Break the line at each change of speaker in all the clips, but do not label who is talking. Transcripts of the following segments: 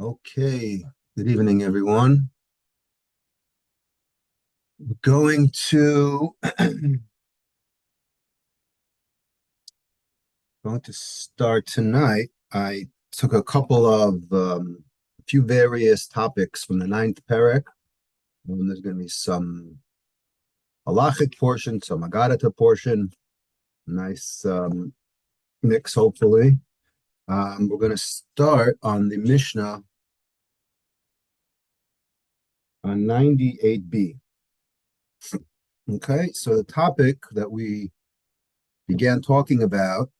Okay, good evening, everyone. We're going to start tonight. I took a few various topics from the ninth parak. There's going to be some halachic portion, some agadata portion, nice mix, hopefully. We're going to start on the Mishnah on 98b. Okay, so the topic that we began talking about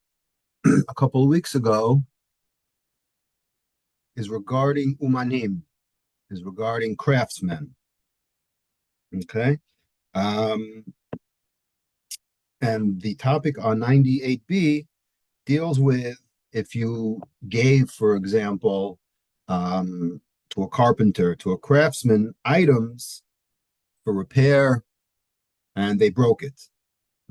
a couple of weeks ago is regarding umanim, is regarding craftsmen. Okay. Um, and the topic on 98b deals with if you gave, for example, to a carpenter, to a craftsman, items for repair and they broke it.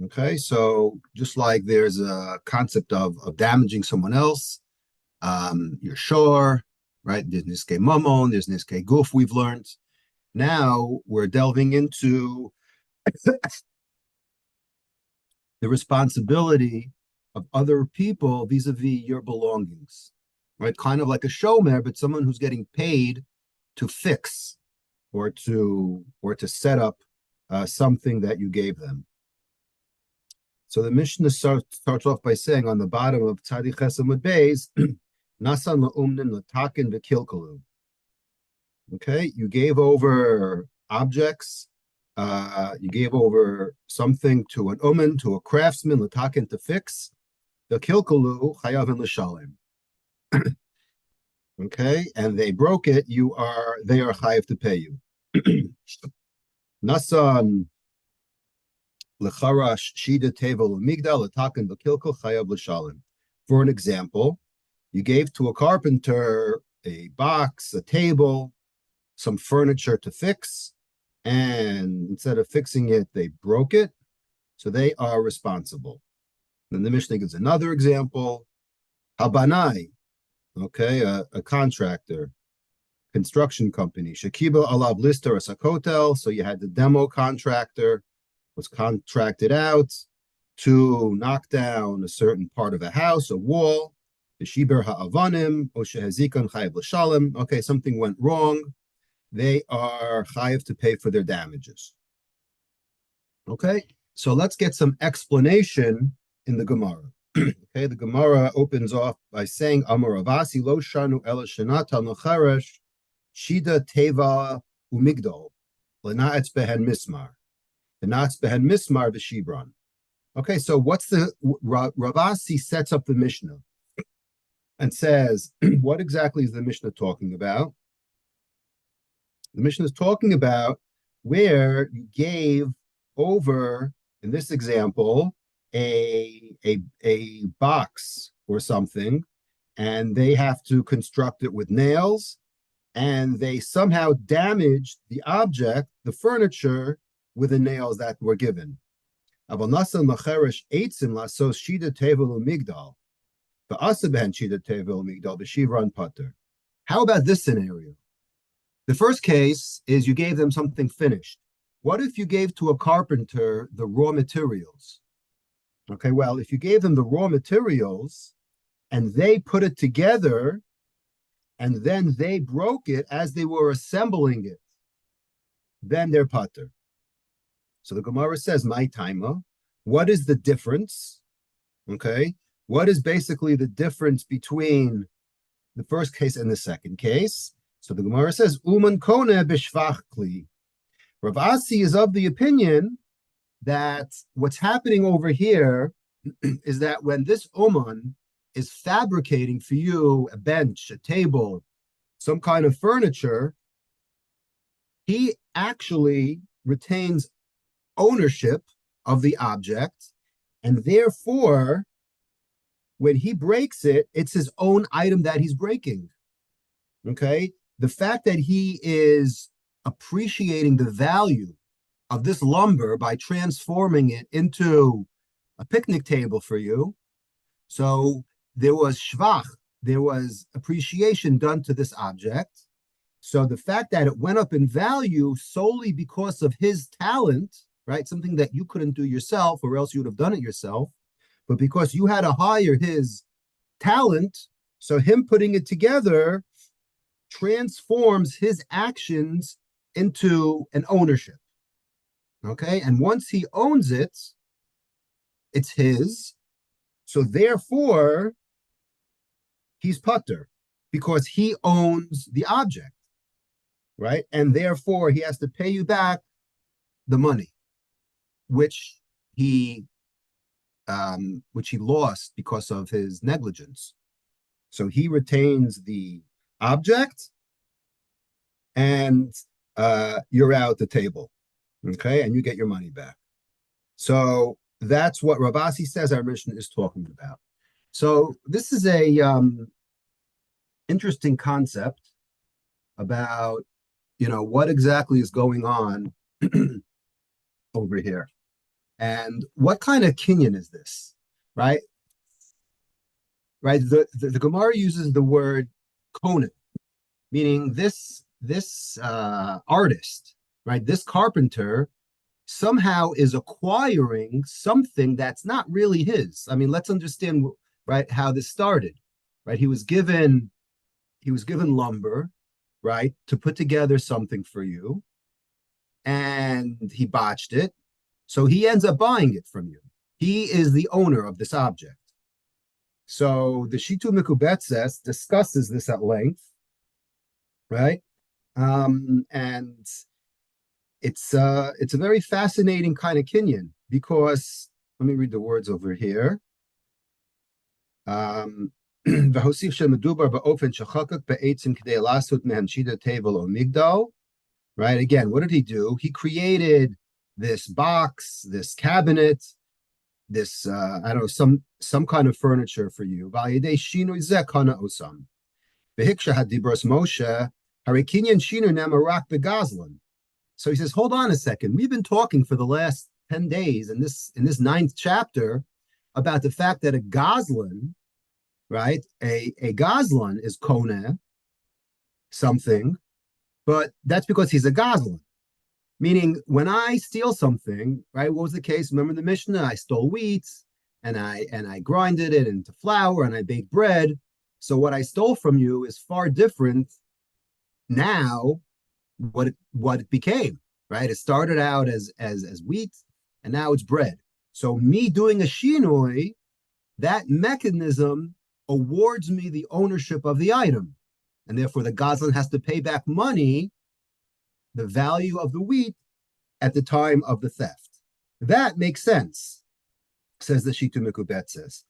Okay. So just like there's a concept of damaging someone else, you're sure, right? There's niske mamon, there's niske goof we've learned. Now we're delving into the responsibility of other people vis-a-vis your belongings, right? Kind of like a showman, but someone who's getting paid to fix or to set up something that you gave them. So the Mishnah starts off by saying on the bottom of Tzadi Chesamud Beis, Nasan la'umnin latakin v'kilkalu. Okay, you gave over objects, you gave over something to an uman, to a craftsman, latakin to fix. The kilkalu chayavin l'shalem. Okay, and they broke it. They are chayav to pay you. Nasan lecharash shida tevel umigdal latakin v'kilkal chayav l'shalem. For an example, you gave to a carpenter a box, a table, some furniture to fix, and instead of fixing it, they broke it. So they are responsible. Then the Mishnah gives another example. Habanai, okay, a contractor, construction company. Shakiba alav lister as a hotel. So you had the demo contractor was contracted out to knock down a certain part of a house, a wall. The shiber ha'avanim, o shehazikan chayav l'shalem. Okay, something went wrong. They are chayav to pay for their damages. Okay, so let's get some explanation in the Gemara. Okay, the Gemara opens off by saying, Amar Avasi lo shanu ela shenata nocharesh shida teva umigdol lena'etz behen mismar. The na'etz behen mismar v'shibran. Okay, so what's the Ravasi sets up the Mishnah and says, what exactly is the Mishnah talking about? The Mishnah is talking about where you gave over, in this example, a box or something, and they have to construct it with nails, and they somehow damaged the object, the furniture, with the nails that were given. How about this scenario? The first case is you gave them something finished. What if you gave to a carpenter the raw materials? Okay, well, if you gave them the raw materials and they put it together and then they broke it as they were assembling it, then they're pater. So the Gemara says, my taima, what is the difference? Okay, what is basically the difference between the first case and the second case? So the Gemara says, Uman kone b'shvach kli. Rav Asi is of the opinion that what's happening over here is that when this Uman is fabricating for you a bench, a table, some kind of furniture, he actually retains ownership of the object, and therefore, when he breaks it, it's his own item that he's breaking. Okay? The fact that he is appreciating the value of this lumber by transforming it into a picnic table for you. So there was shvach, there was appreciation done to this object. So the fact that it went up in value solely because of his talent, right? Something that you couldn't do yourself, or else you would have done it yourself. But because you had to hire his talent, so him putting it together transforms his actions into an ownership. Okay. And once he owns it, it's his. So therefore, he's putter because he owns the object, right? And therefore, he has to pay you back the money, which he lost because of his negligence. So he retains the object, and you're out the table, okay? And you get your money back. So that's what Ravasi says our mission is talking about. So this is a interesting concept about, what exactly is going on over here. And what kind of kinyan is this, right? Right. The Gemara uses the word kohen, meaning this artist, right? This carpenter somehow is acquiring something that's not really his. I mean, let's understand, right, how this started, right? He was given lumber, right, to put together something for you, and he botched it. So he ends up buying it from you. He is the owner of this object. So the Shitu Mikubetzes discusses this at length, right? And it's a very fascinating kind of kinyan, because let me read the words over here. Right? Again, what did he do? He created this box, this cabinet, this I don't know, some kind of furniture for you. So he says, hold on a second. We've been talking for the last 10 days in this ninth chapter about the fact that a gazlan, right? A gazlan is kone, something, but that's because he's a gazlan. Meaning, when I steal something, right? What was the case? Remember the Mishnah? I stole wheat, and I grinded it into flour, and I baked bread. So what I stole from you is far different now. What it became, right? It started out as wheat, and now it's bread. So me doing a shinoi, that mechanism awards me the ownership of the item, and therefore the gazlan has to pay back money, the value of the wheat at the time of the theft. That makes sense, says the Shitu Mikubetzes.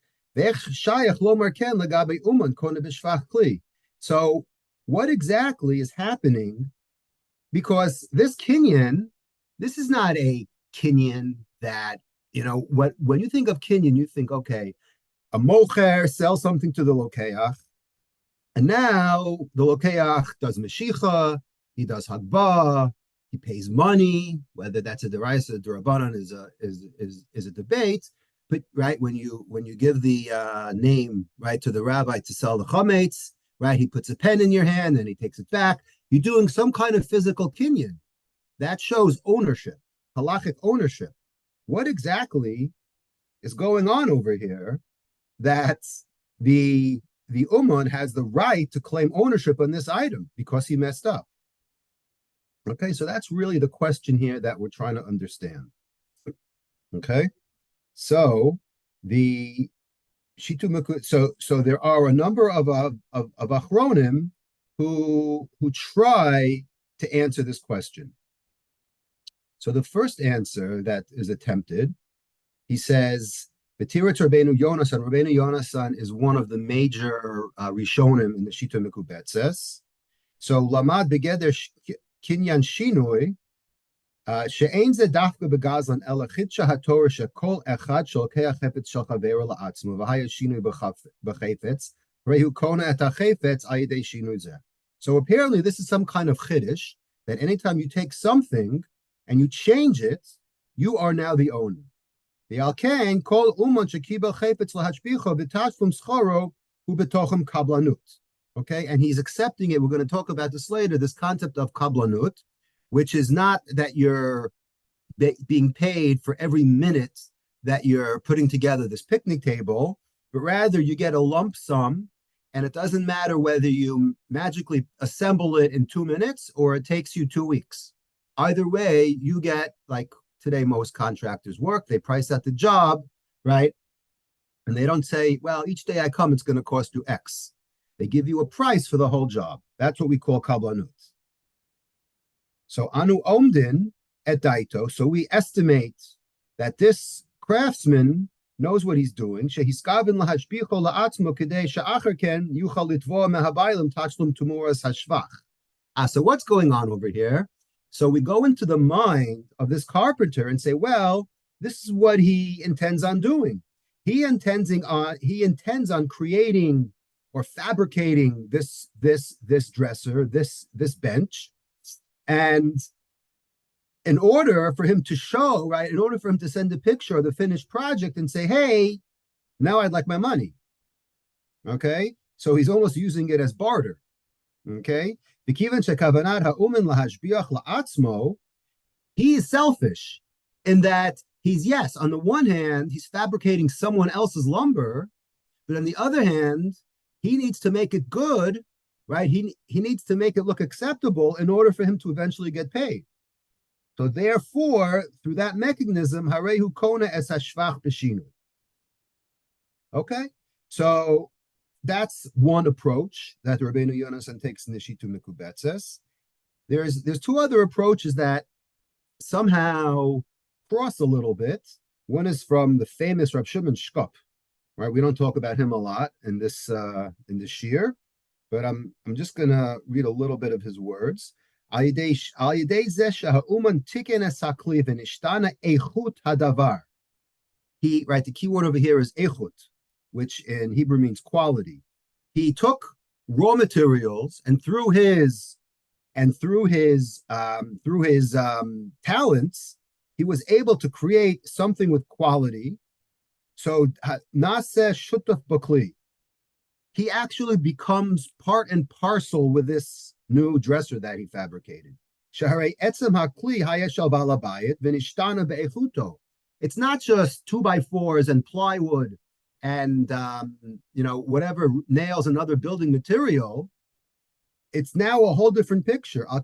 So what exactly is happening? Because this kinyan, this is not a kinyan that, when you think of kinyan, you think, okay, a mocher sells something to the lokeach, and now the lokeach does meshicha, he does hagbah, he pays money. Whether that's a deraisa or derabanan is a debate. But right, when you give the name, right, to the rabbi to sell the chametz, right, he puts a pen in your hand and he takes it back. You're doing some kind of physical kinyan that shows ownership, halachic ownership. What exactly is going on over here that the uman has the right to claim ownership on this item because he messed up? Okay, so that's really the question here that we're trying to understand. Okay, so the Shitu, so there are a number of achronim who try to answer this question. So the first answer that is attempted, he says, B'tirat Rabbeinu Yonasan. Rabbeinu Yonasan is one of the major Rishonim in the Shitu Mikubetzes. So Lamad Begeder Kinyan Shinoi, she'ein ze dafka begazlan ela chitsha haTorah shekol echad sholkeach chefetz shel chaveru la'atzmo v'haya shinoi b'chefetz rehu kona et hachefetz al yedei shinoi zeh. So apparently this is some kind of chiddush that anytime you take something and you change it, you are now the owner. The alkein kol uman shekibel chefetz lahashbicho v'tashvum schoro hu betochim kablanut. Okay, and he's accepting it. We're going to talk about this later, this concept of kablanut, which is not that you're being paid for every minute that you're putting together this picnic table, but rather you get a lump sum, and it doesn't matter whether you magically assemble it in 2 minutes or it takes you 2 weeks. Either way, you get, like today most contractors work, they price out the job, right? And they don't say, well, each day I come, it's going to cost you X. They give you a price for the whole job. That's what we call kablanut. So anu omdin et daito. So we estimate that this craftsman knows what he's doing. Shehiskavin lahashbicho la'atzmo kedei she'acher ken yuchal litvoa mehabaylim tachlum tumuras hashvach. So what's going on over here? So we go into the mind of this carpenter and say, well, this is what he intends on doing. He intends on creating or fabricating this dresser, this bench, and in order for him to show, right, in order for him to send a picture of the finished project and say, hey, now I'd like my money. Okay, so he's almost using it as barter. Okay, he is selfish in that he's, yes, on the one hand, he's fabricating someone else's lumber, but on the other hand, he needs to make it good, right? He needs to make it look acceptable in order for him to eventually get paid. So therefore, through that mechanism, harehu kona es hashvach b'shinu. Okay, so that's one approach that Rabbeinu Yonasan takes in the Shitu Mikubetzes. There's two other approaches that somehow cross a little bit. One is from the famous Rab Shimon Shkop. Right, we don't talk about him a lot in this shir, but I'm just gonna read a little bit of his words. He, right, the key word over here is echut, which in Hebrew means quality. He took raw materials and through his talents, he was able to create something with quality. So Naseh Shutaf Bakli, he actually becomes part and parcel with this new dresser that he fabricated. Shaharei Etzem Hakli Hayeshal Balabayit Vinishtana Be'echuto. It's not just 2x4s and plywood and whatever nails and other building material. It's now a whole different picture. He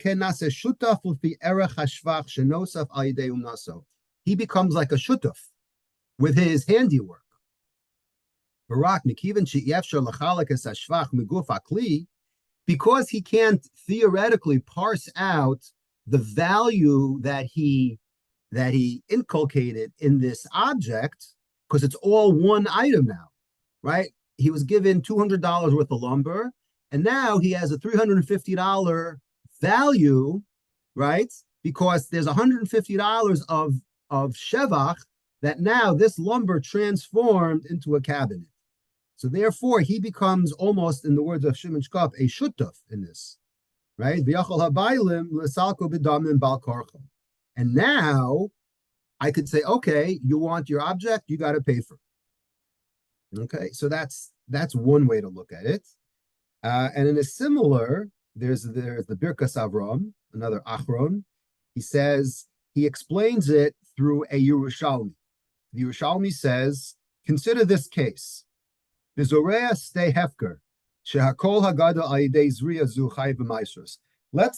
becomes like a shutaf with his handiwork. Because he can't theoretically parse out the value that he inculcated in this object, because it's all one item now, right? He was given $200 worth of lumber, and now he has a $350 value, right? Because there's $150 of shevach that now this lumber transformed into a cabinet. So therefore, he becomes almost, in the words of Shimon Shkop, a shutuf in this, right? And now I could say, okay, you want your object, you got to pay for it. Okay, so that's one way to look at it. And in a similar, there's the Birkas Avram, another Achron. He explains it through a Yerushalmi. The Yerushalmi says, consider this case. Let's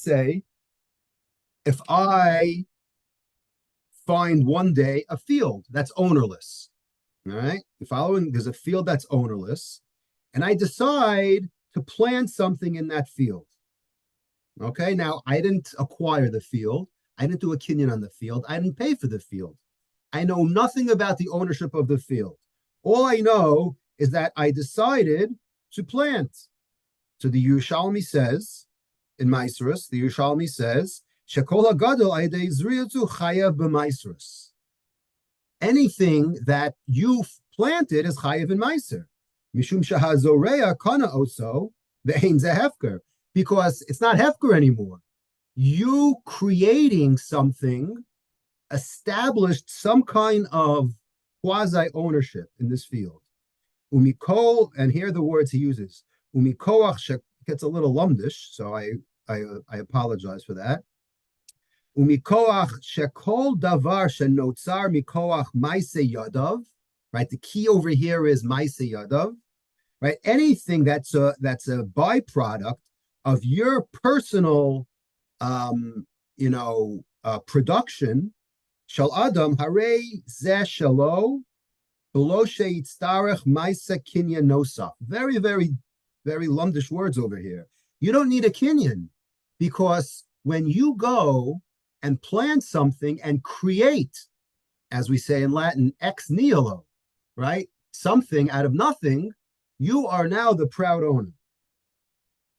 say if I find one day a field that's ownerless, all right? There's a field that's ownerless, and I decide to plant something in that field. Okay, now I didn't acquire the field. I didn't do a kinyan on the field. I didn't pay for the field. I know nothing about the ownership of the field. All I know is that I decided to plant. So the Yerushalmi says, in Maisrus, the Yerushalmi says, Shekol hagadol aydei zriyatu chayav b'maisrus. Anything that you've planted is chayav in meiser. Mishum shahazoreya kana oso ve'ein ze hefker. Because it's not hefker anymore. You creating something established some kind of quasi-ownership in this field. Umikol, and here are the words he uses. Umikoach gets a little lumdish, so I apologize for that. Umikoach shekol davar shenotzar mikoach maise yadav. Right, the key over here is maise yadav. Right, anything that's a byproduct of your personal, production. Shal adam hare zeh shalo below sheitztarech maise kinyan nosaf. Very, very, very lumdish words over here. You don't need a kinyan because when you go and plant something and create, as we say in Latin, ex nihilo, right? Something out of nothing, you are now the proud owner.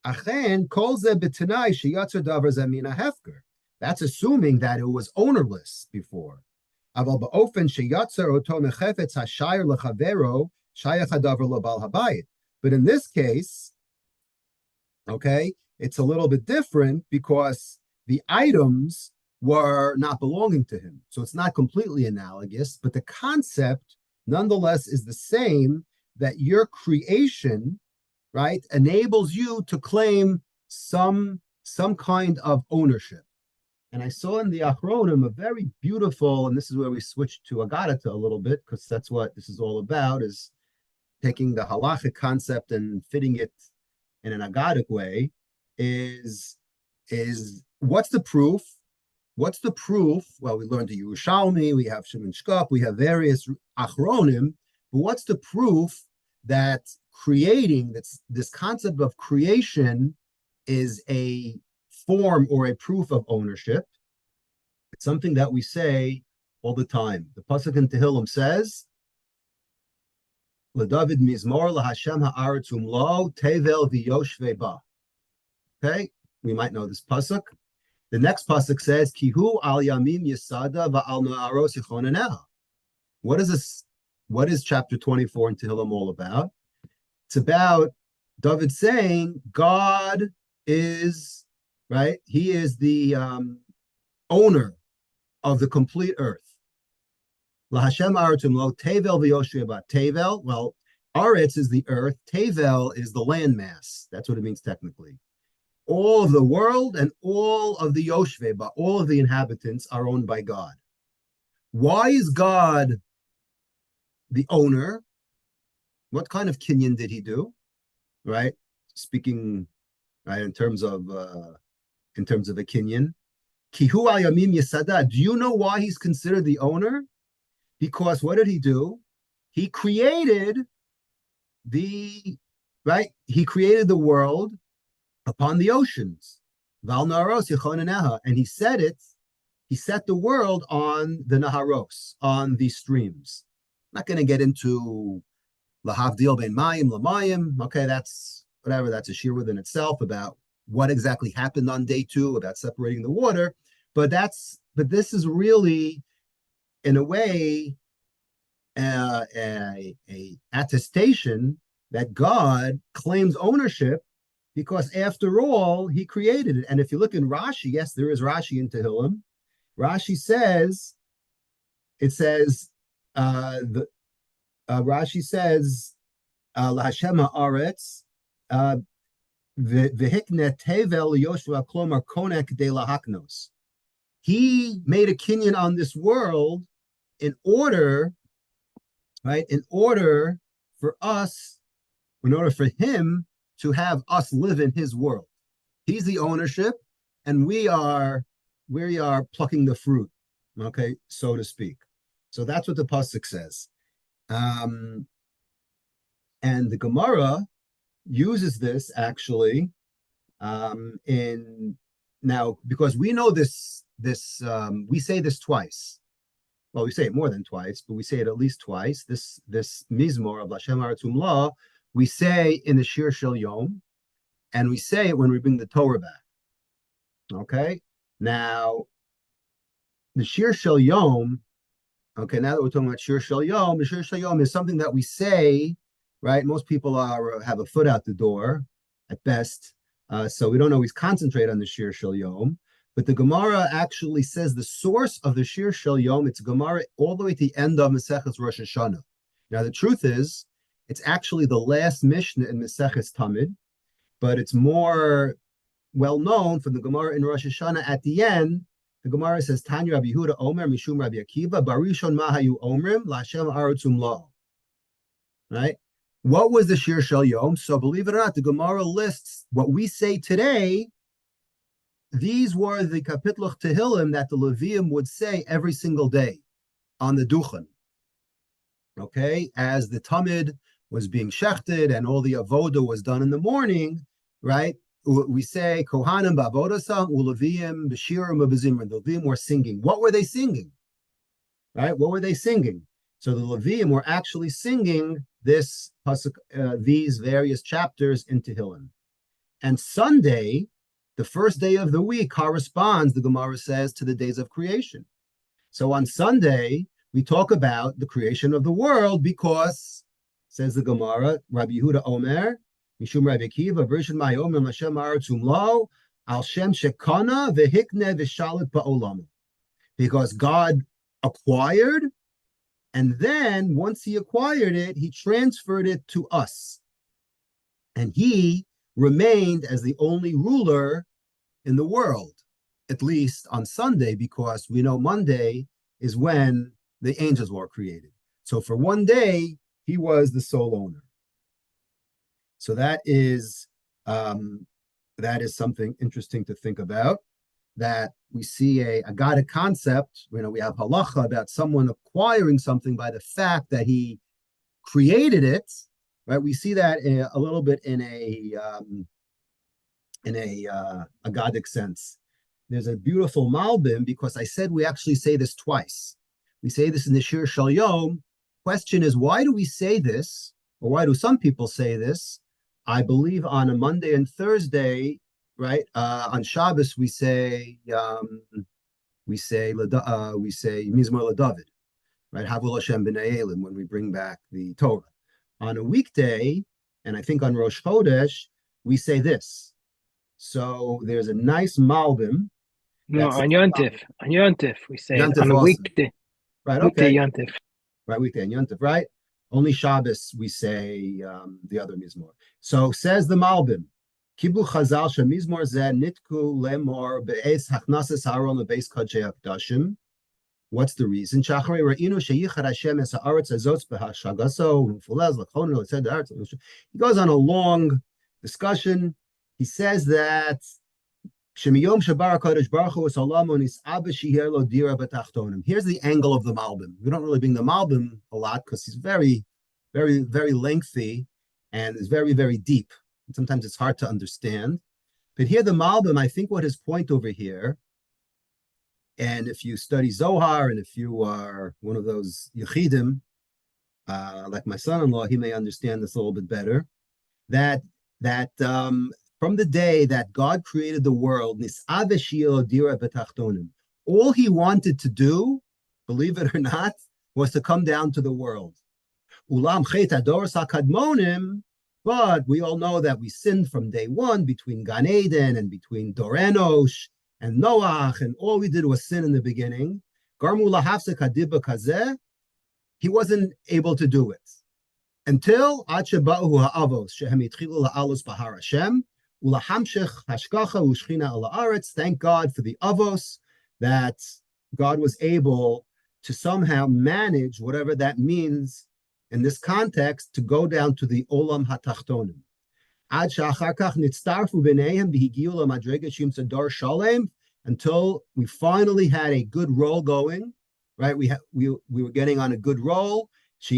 Achen kol ze b'tanai sheyatzer davar zamina hefker. That's assuming that it was ownerless before. Aval ba'ofen sheyatzer oto mechefetz hashayir lechavero shayach hadavar lebal habayit. But in this case, okay, it's a little bit different because the items were not belonging to him. So it's not completely analogous, but the concept nonetheless is the same, that your creation, right, enables you to claim some kind of ownership. And I saw in the Achronim a very beautiful, and this is where we switched to Agadata a little bit, because that's what this is all about, is taking the halachic concept and fitting it in an Agadic way, is what's the proof? What's the proof? Well, we learned the Yerushalmi, we have Shimon Shkop, we have various Achronim, but what's the proof that creating, this concept of creation is a form or a proof of ownership? It's something that we say all the time. The Pasuk in Tehillim says, LeDavid Mizmor LaHashem Ha'aretz Umlo Tevel V'Yoshvei Ba. Okay, we might know this Pasuk. The next pasuk says, "Kihu al yamim yisada va'al na'aros yichonenah." What is this? What is chapter 24 in Tehillim all about? It's about David saying God is, right. He is the owner of the complete earth. LaHashem aretzum lo tevel v'yoshvei. Tevel, well, aretz is the earth. Tevel is the landmass. That's what it means technically. All of the world and all of the Yoshveba, all of the inhabitants are owned by God. Why is God the owner? What kind of kinyan did he do? Right? Speaking right in terms of a kinyan. Kihu al yamim yesada. Do you know why he's considered the owner? Because what did he do? He created the world upon the oceans. Val Naharos Yechoneneha. And he set the world on the Naharos, on the streams. I'm not going to get into Lahavdil Ben Mayim, Lamayim. Okay, that's whatever, that's a shir within itself about what exactly happened on day 2 about separating the water. But this is really, in a way, a attestation that God claims ownership, because after all, he created it. And if you look in Rashi, yes, there is Rashi in Tehillim. Rashi says, Rashi says, L'Hashem ha'aretz, v'hikne tevel Yoshua klomar konek de lahaknos. He made a kinyan on this world in order for him to have us live in his world. He's the ownership, and we are plucking the fruit, okay, so to speak. So that's what the pasuk says. And the Gemara uses this actually in now, because we know this we say this twice. Well, we say it more than twice, but we say it at least twice. This mizmor of Lashem Haratzum Law, we say in the Shir Shel Yom, and we say it when we bring the Torah back. Okay? Now, the Shir Shel Yom, okay, now that we're talking about Shir Shel Yom, the Shir Shel Yom is something that we say, right? Most people have a foot out the door at best, so we don't always concentrate on the Shir Shel Yom. But the Gemara actually says the source of the Shir Shel Yom, it's Gemara all the way to the end of Maseches Rosh Hashanah. Now, the truth is, It's actually the last Mishnah in Maseches Tamid, but it's more well known from the Gemara in Rosh Hashanah at the end. The Gemara says, Tanya Rabbi Yehuda Omer Mishum Rabbi Akiva Barishon Mahayu Omrim Lashem Aratzum Lo. Right? What was the Shir Shel Yom? So believe it or not, the Gemara lists what we say today. These were the Kapitluch Tehillim that the Levium would say every single day on the Duchen. Okay, as the Tamid was being shechted and all the avoda was done in the morning, right? We say Kohanim ba'avodasam u'Leviim b'shirim u'b'zimrim. The Levium were singing. What were they singing? Right? What were they singing? So the Levium were actually singing this these various chapters in Tehillim. And Sunday, the first day of the week, corresponds, the Gemara says, to the days of creation. So on Sunday, we talk about the creation of the world because, says the Gemara, Rabbi Yehuda Omer, Mishum Rabbi Akiva, Bereshit Ma'omer Hashem Aratzum Lo, Al Shem Shekana Vehikne V'Shalit Ba'olam. Because God acquired, and then once he acquired it, he transferred it to us. And he remained as the only ruler in the world, at least on Sunday, because we know Monday is when the angels were created. So for one day, he was the sole owner. So that is something interesting to think about, that we see a Aggadic concept. We have halacha about someone acquiring something by the fact that he created it, right? We see that a little bit in a Aggadic sense. There's a beautiful Malbim, because I said we actually say this twice. We say this in the Shir Shel Yom. Question is, why do we say this, or why do some people say this? I believe on a Monday and Thursday, right? On Shabbos we say Mizmor LaDavid, right? Havul Hashem b'nei Elim, when we bring back the Torah. On a weekday, and I think on Rosh Chodesh, we say this. So there's a nice Malbim.
No, on Yontif, we say
Yontif
on a
also.
weekday.
Right,
weekday
okay.
Yontif.
Right, weekday and Yontif, right? Only Shabbos we say the other Mizmor. So says the Malbim, Kiblu Chazal Shemizmor Zeh Nitku Lemor Be'ez Hachnasas Haron LeBeis Kodshei HaKdashim. What's the reason? Shacharei Re'inu Sheyichad Hashem Es Haaretz Azotz B'Hashagaso Ufulez L'Chon L'Tzed Haaretz. He goes on a long discussion. He says that Shemiyom Shabar HaKadosh Baruch Hu Esolamu Nis'aba Sheher Lo Dira B'Tachtonim. Here's the angle of the Malbim. We don't really bring the Malbim a lot because he's very, very, very lengthy and is very, very deep. And sometimes it's hard to understand. But here the Malbim, I think what his point over here, and if you study Zohar, and if you are one of those Yechidim, like my son-in-law, he may understand this a little bit better, that from the day that God created the world, all he wanted to do, believe it or not, was to come down to the world. But we all know that we sinned from day one between Gan Eden and between Dor Enosh and Noach, and all we did was sin in the beginning. He wasn't able to do it until thank God for the avos, that God was able to somehow manage, whatever that means in this context, to go down to the olam hatachtonim. Until we finally had a good roll going, right? We were getting on a good roll. Ad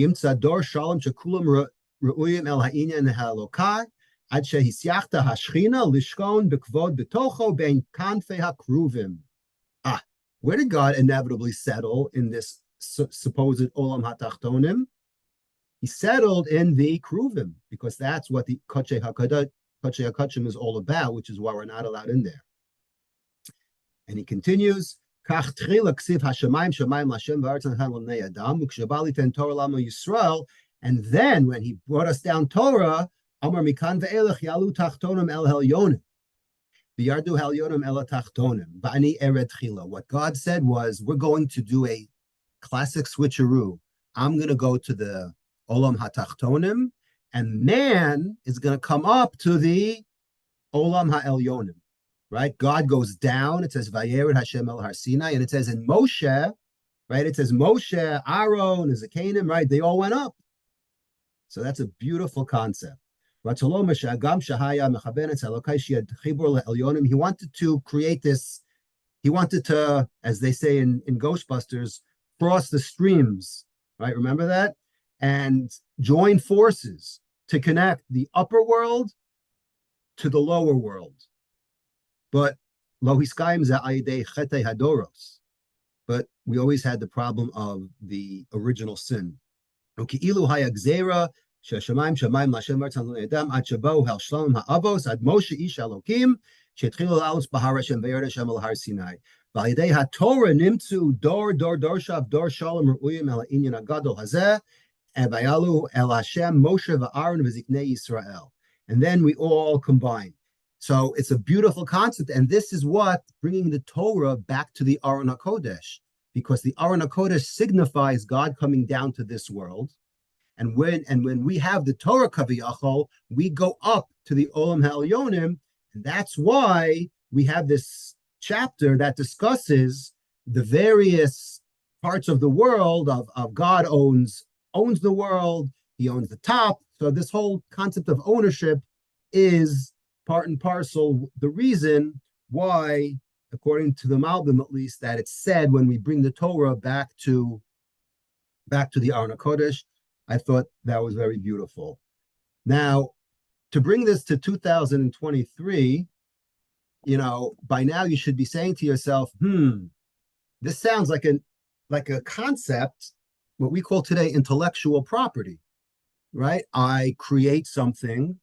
shehisyachta hashchina lishkon bekvod betocho bein kanfei hakruvim. Where did God inevitably settle in this supposed olam hatachtonim? He settled in the kruvim, because that's what the Kodshei HaKodshim is all about, which is why we're not allowed in there. And he continues, and then when he brought us down Torah, what God said was, we're going to do a classic switcheroo. I'm going to go to the Olam HaTachtonim, and man is going to come up to the Olam HaElyonim, right? God goes down. It says Vayered Hashem El Har Sinai, and it says in Moshe, right? It says Moshe, Aaron, Zakanim, right? They all went up. So that's a beautiful concept. He wanted to create this. He wanted to, as they say in Ghostbusters, cross the streams, right? Remember that? And join forces to connect the upper world to the lower world. But but we always had the problem of the original sin. שהשמיים שמיים להשם וארץ לאדם עד שבאו אל שלום האבוס עד משה איש אלוקים שהתחילו לעלות בהר השם וירד השם אל הר סיני ועל ידי התורה נמצאו דור שב דור שלום ראויים אל העניין הגדול הזה ויעלו אל השם משה ואהרון וזקני ישראל. And then we all combine. So it's a beautiful concept, and this is what bringing the Torah back to the Aron HaKodesh, because the Aron HaKodesh signifies God coming down to this world. And when we have the Torah Kaviyachol, we go up to the Olam HaElyonim, and that's why we have this chapter that discusses the various parts of the world of God owns the world, he owns the top. So this whole concept of ownership is part and parcel the reason why, according to the Malbim at least, that it's said when we bring the Torah back to the Aron HaKodesh. I thought that was very beautiful. Now, to bring this to 2023, by now you should be saying to yourself, this sounds like a concept, what we call today intellectual property, right? I create something,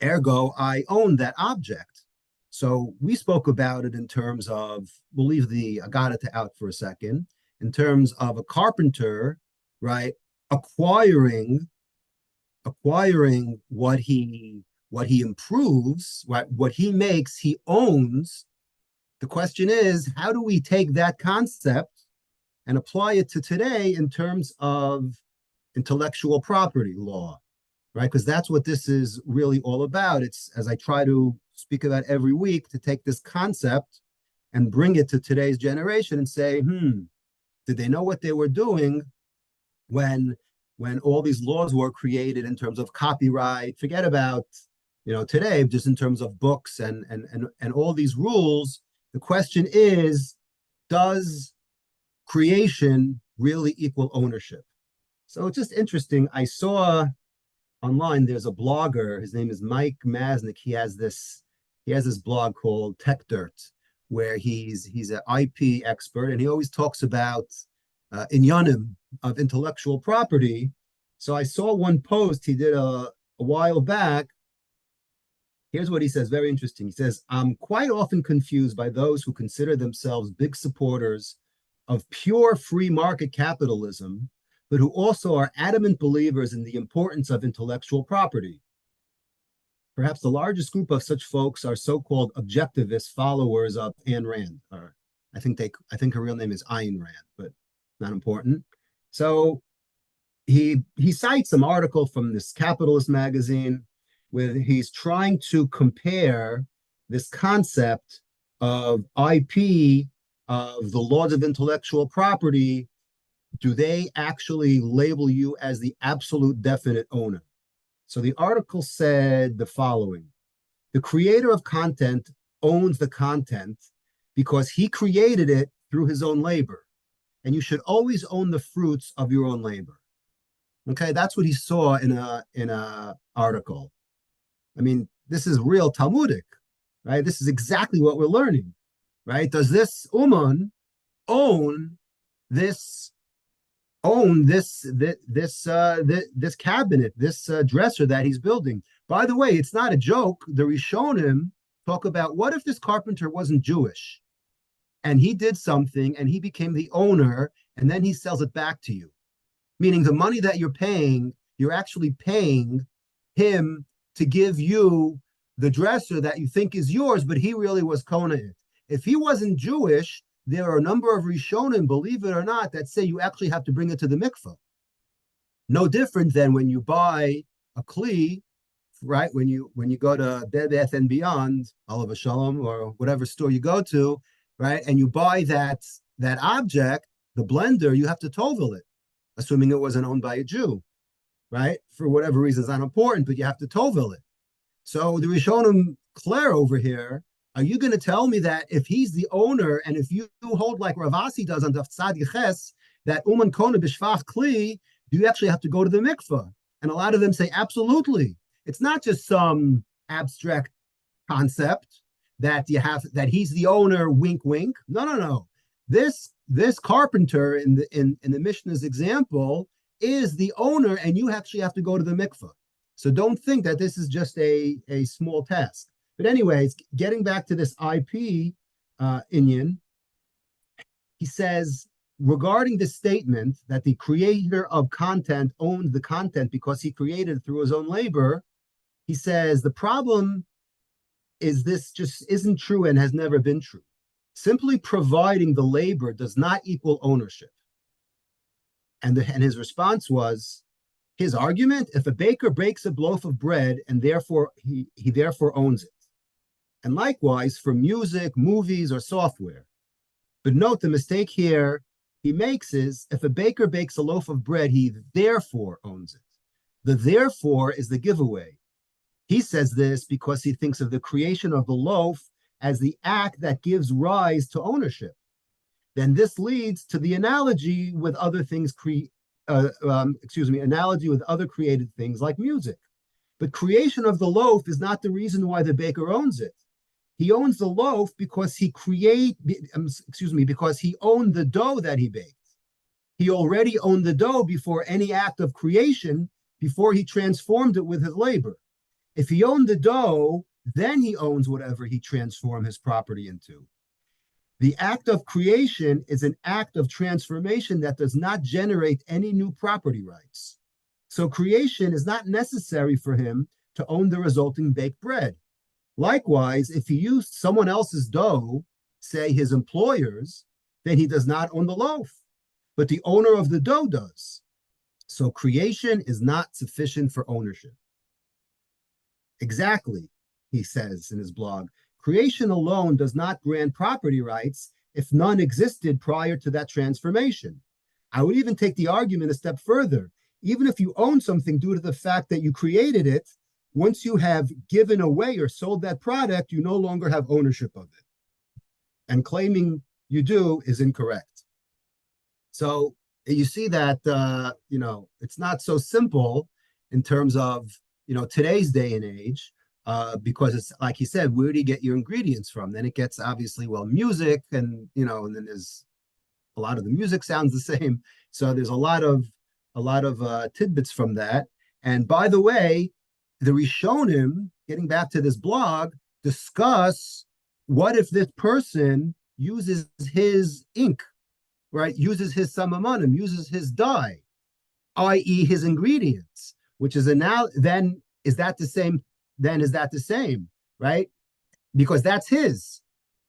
ergo, I own that object. So we spoke about it in terms of, we'll leave the Agadata out for a second, in terms of a carpenter, right? Acquiring what he improves, what he makes, he owns. The question is, how do we take that concept and apply it to today in terms of intellectual property law, right? Because that's what this is really all about. It's, as I try to speak about every week, to take this concept and bring it to today's generation and say, did they know what they were doing when all these laws were created in terms of copyright? Forget about today, just in terms of books and all these rules. The question is, does creation really equal ownership? So it's just interesting. I saw online there's a blogger. His name is Mike Masnick. He has this blog called Tech Dirt, where he's an IP expert, and he always talks about inyanim of intellectual property. So I saw one post he did a while back. Here's what he says, very interesting. He says, I'm quite often confused by those who consider themselves big supporters of pure free market capitalism, but who also are adamant believers in the importance of intellectual property. Perhaps the largest group of such folks are so-called objectivist followers of Ayn Rand. Or I think her real name is Ayn Rand, but not important. So he cites some article from this Capitalist magazine where he's trying to compare this concept of IP, of the laws of intellectual property. Do they actually label you as the absolute definite owner? So the article said the following: the creator of content owns the content because he created it through his own labor, and you should always own the fruits of your own labor. Okay, that's what he saw in a article. I mean, this is real Talmudic, right? This is exactly what we're learning, right? Does this Uman own this cabinet, this dresser that he's building? By the way, it's not a joke. The Rishonim talk about, what if this carpenter wasn't Jewish and he did something and he became the owner and then he sells it back to you? Meaning the money that you're paying, you're actually paying him to give you the dresser that you think is yours, but he really was kona it. If he wasn't Jewish, there are a number of Rishonim, believe it or not, that say you actually have to bring it to the mikveh. No different than when you buy a kli, right? When you go to Bed Bath and Beyond, Oliver Shalom, or whatever store you go to, right, and you buy that object, the blender, you have to tovel it, assuming it wasn't owned by a Jew, right? For whatever reason, it's not important, but you have to tovel it. So the Rishonim Claire over here, are you going to tell me that if he's the owner and if you hold like Ravasi does on the Tzadi Ches, that Uman Kona B'Shvach Kli, do you actually have to go to the mikveh? And a lot of them say, absolutely. It's not just some abstract concept that you have, that he's the owner, wink, wink. No, no, no. This carpenter in the Mishnah's example is the owner, and you actually have to go to the mikveh. So don't think that this is just a small task. But anyways, getting back to this IP Inyan, he says, regarding the statement that the creator of content owned the content because he created it through his own labor, he says, the problem is this just isn't true and has never been true. Simply providing the labor does not equal ownership. And his response was, his argument, if a baker breaks a loaf of bread and therefore he therefore owns it. And likewise for music, movies, or software. But note the mistake here he makes is, if a baker bakes a loaf of bread, he therefore owns it. The therefore is the giveaway. He says this because he thinks of the creation of the loaf as the act that gives rise to ownership. Then this leads to the analogy with other things, analogy with other created things like music. But creation of the loaf is not the reason why the baker owns it. He owns the loaf because because he owned the dough that he baked. He already owned the dough before any act of creation, before he transformed it with his labor. If he owned the dough, then he owns whatever he transformed his property into. The act of creation is an act of transformation that does not generate any new property rights. So creation is not necessary for him to own the resulting baked bread. Likewise, if he used someone else's dough, say his employer's, then he does not own the loaf, but the owner of the dough does. So creation is not sufficient for ownership. Exactly, he says in his blog, creation alone does not grant property rights if none existed prior to that transformation. I would even take the argument a step further. Even if you own something due to the fact that you created it, once you have given away or sold that product, you no longer have ownership of it. And claiming you do is incorrect. So you see that, it's not so simple in terms of, today's day and age, because it's like he said, where do you get your ingredients from? Then it gets obviously, music, and and then there's a lot of the music sounds the same. So there's a lot of tidbits from that. And by the way, the Rishonim, getting back to this blog, discuss what if this person uses his ink, right? Uses his samamonim, uses his dye, i.e. his ingredients, which is then is that the same? Then is that the same, right? Because that's his.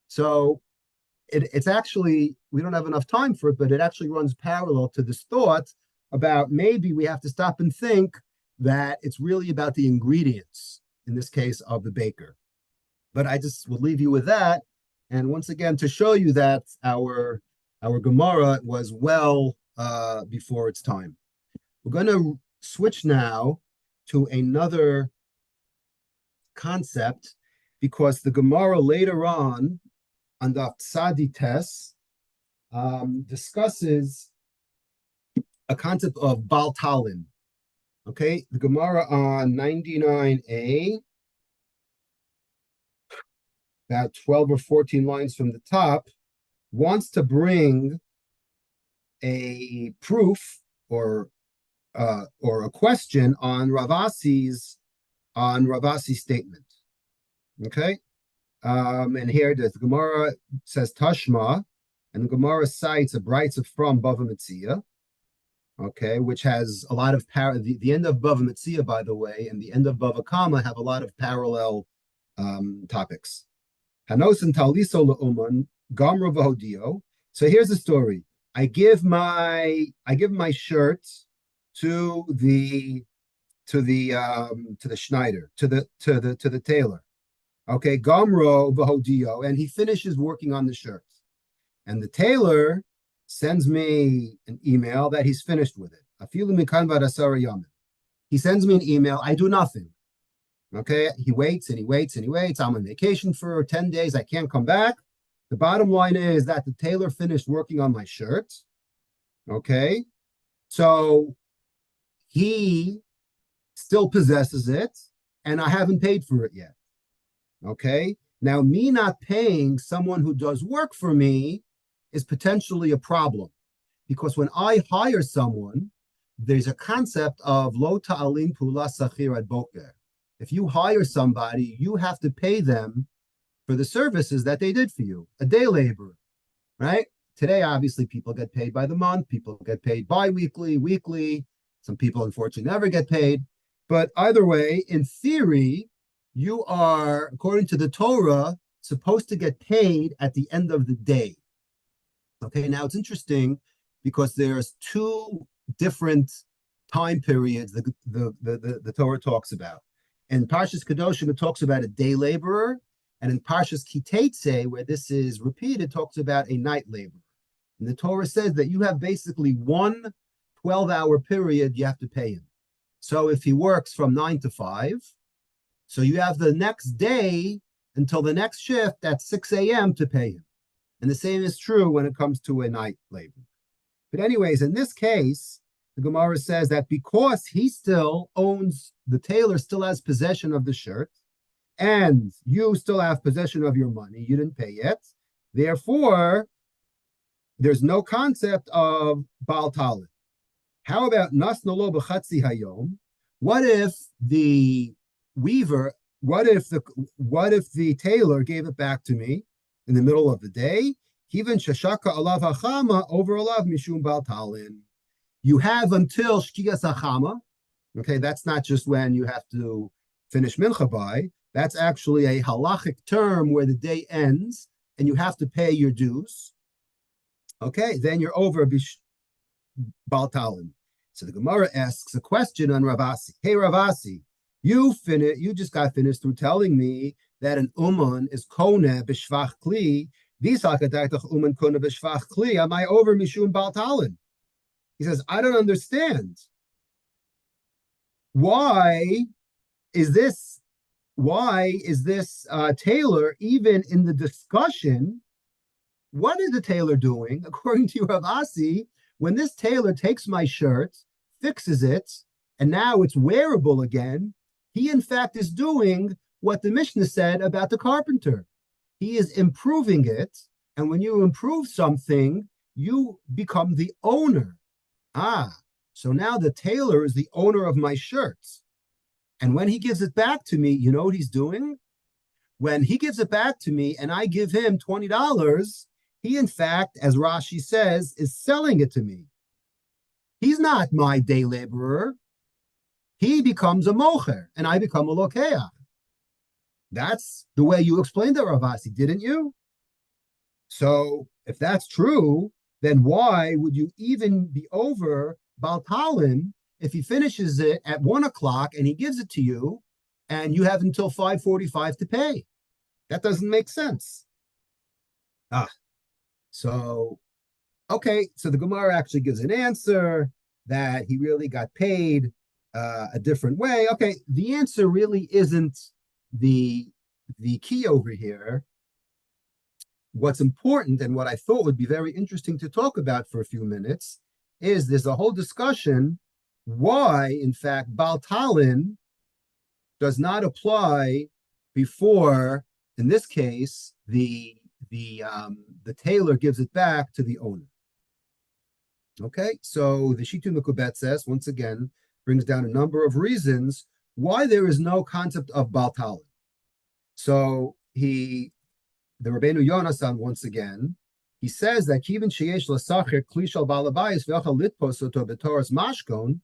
So it's actually, we don't have enough time for it, but it actually runs parallel to this thought about maybe we have to stop and think that it's really about the ingredients, in this case, of the baker. But I just will leave you with that. And once again, to show you that our Gemara was well before its time. We're going to switch now to another concept, because the Gemara later on the Tzadi Tes, discusses a concept of Bal Talin. Okay, the Gemara on 99a, about 12 or 14 lines from the top, wants to bring a proof or a question on Ravasi's statement. Okay, and here the Gemara says Tashma, and the Gemara cites a brayta from Bava Metzia. Okay, which has a lot of the end of Bava Metzia, by the way, and the end of Bava Kama have a lot of parallel topics. Hanos and Taliso le'uman gamra v'hodio. So here's the story. I give my shirt to the to the Schneider, to the tailor. Okay, Gomro Vahodio, and he finishes working on the shirts. And the tailor sends me an email that he's finished with it. He sends me an email. I do nothing. Okay, he waits and he waits and he waits. I'm on vacation for 10 days. I can't come back. The bottom line is that the tailor finished working on my shirt. Okay, so he still possesses it, and I haven't paid for it yet. Okay, now me not paying someone who does work for me is potentially a problem, because when I hire someone, there's a concept of lo ta'alin pula sachir ad boker. If you hire somebody, you have to pay them for the services that they did for you, a day laborer, right? Today, obviously, people get paid by the month. People get paid bi-weekly, weekly. Some people, unfortunately, never get paid. But either way, in theory, you are, according to the Torah, supposed to get paid at the end of the day. Okay, now it's interesting because there's two different time periods the Torah talks about. In Parshas Kedoshim, it talks about a day laborer, and in Parshas Kitetse, where this is repeated, talks about a night laborer. And the Torah says that you have basically one 12-hour period you have to pay him. So if he works from 9 to 5, so you have the next day until the next shift at 6 a.m. to pay him. And the same is true when it comes to a night labor. But anyways, in this case, the Gemara says that because he still owns, the tailor still has possession of the shirt, and you still have possession of your money, you didn't pay yet, therefore, there's no concept of Baal Talin. How about Nasnalo b'chatzi hayom? What if the weaver, what if the tailor gave it back to me in the middle of the day? Even shashaka alav hachama over alav mishum Baal Talin. You have until Shkigas Hachama. Okay, that's not just when you have to finish mincha by. That's actually a halachic term where the day ends and you have to pay your dues. Okay, then you're over Baal Talin. So the Gemara asks a question on Ravasi. Hey Ravasi, you just got finished through telling me that an uman is kone b'shvach kli. Uman kone b'shvach kli. Am I over mishum Baal Talin? He says, I don't understand. Why is this tailor even in the discussion? What is the tailor doing? According to Ravasi, when this tailor takes my shirt, fixes it, and now it's wearable again, he in fact is doing what the Mishnah said about the carpenter. He is improving it, and when you improve something, you become the owner. So now the tailor is the owner of my shirts. And when he gives it back to me, you know what he's doing? When he gives it back to me and I give him $20, he in fact, as Rashi says, is selling it to me. He's not my day laborer. He becomes a mocher and I become a lokeach. That's the way you explained it, Ravasi, didn't you? So if that's true, then why would you even be over Baal Talin if he finishes it at 1 o'clock and he gives it to you and you have until 5:45 to pay? That doesn't make sense. So the Gemara actually gives an answer that he really got paid a different way. Okay, the answer really isn't the key over here. What's important and what I thought would be very interesting to talk about for a few minutes is there's a whole discussion why, in fact, Baal Talin does not apply before, in this case, the tailor gives it back to the owner. Okay, so the Shitu Mekubet says, once again, brings down a number of reasons why there is no concept of Baal Talin. So the Rabbeinu Yonasan, once again, he says that Kivin sheyesh lasacher klishal balabayis v'achal litpos oto b'toras mashkon.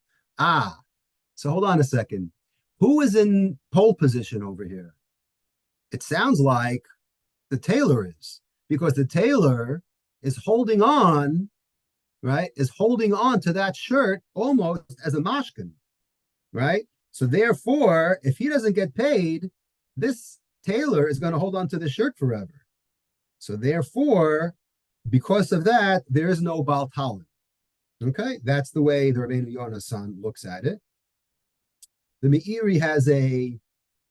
So hold on a second. Who is in pole position over here? It sounds like the tailor is, because the tailor is holding on, right? Is holding on to that shirt almost as a mashkin, right? So therefore, if he doesn't get paid, this tailor is going to hold on to the shirt forever. So therefore, because of that, there is no Baal Talon. Okay, that's the way the Rabbeinu Yonasan looks at it. The Meiri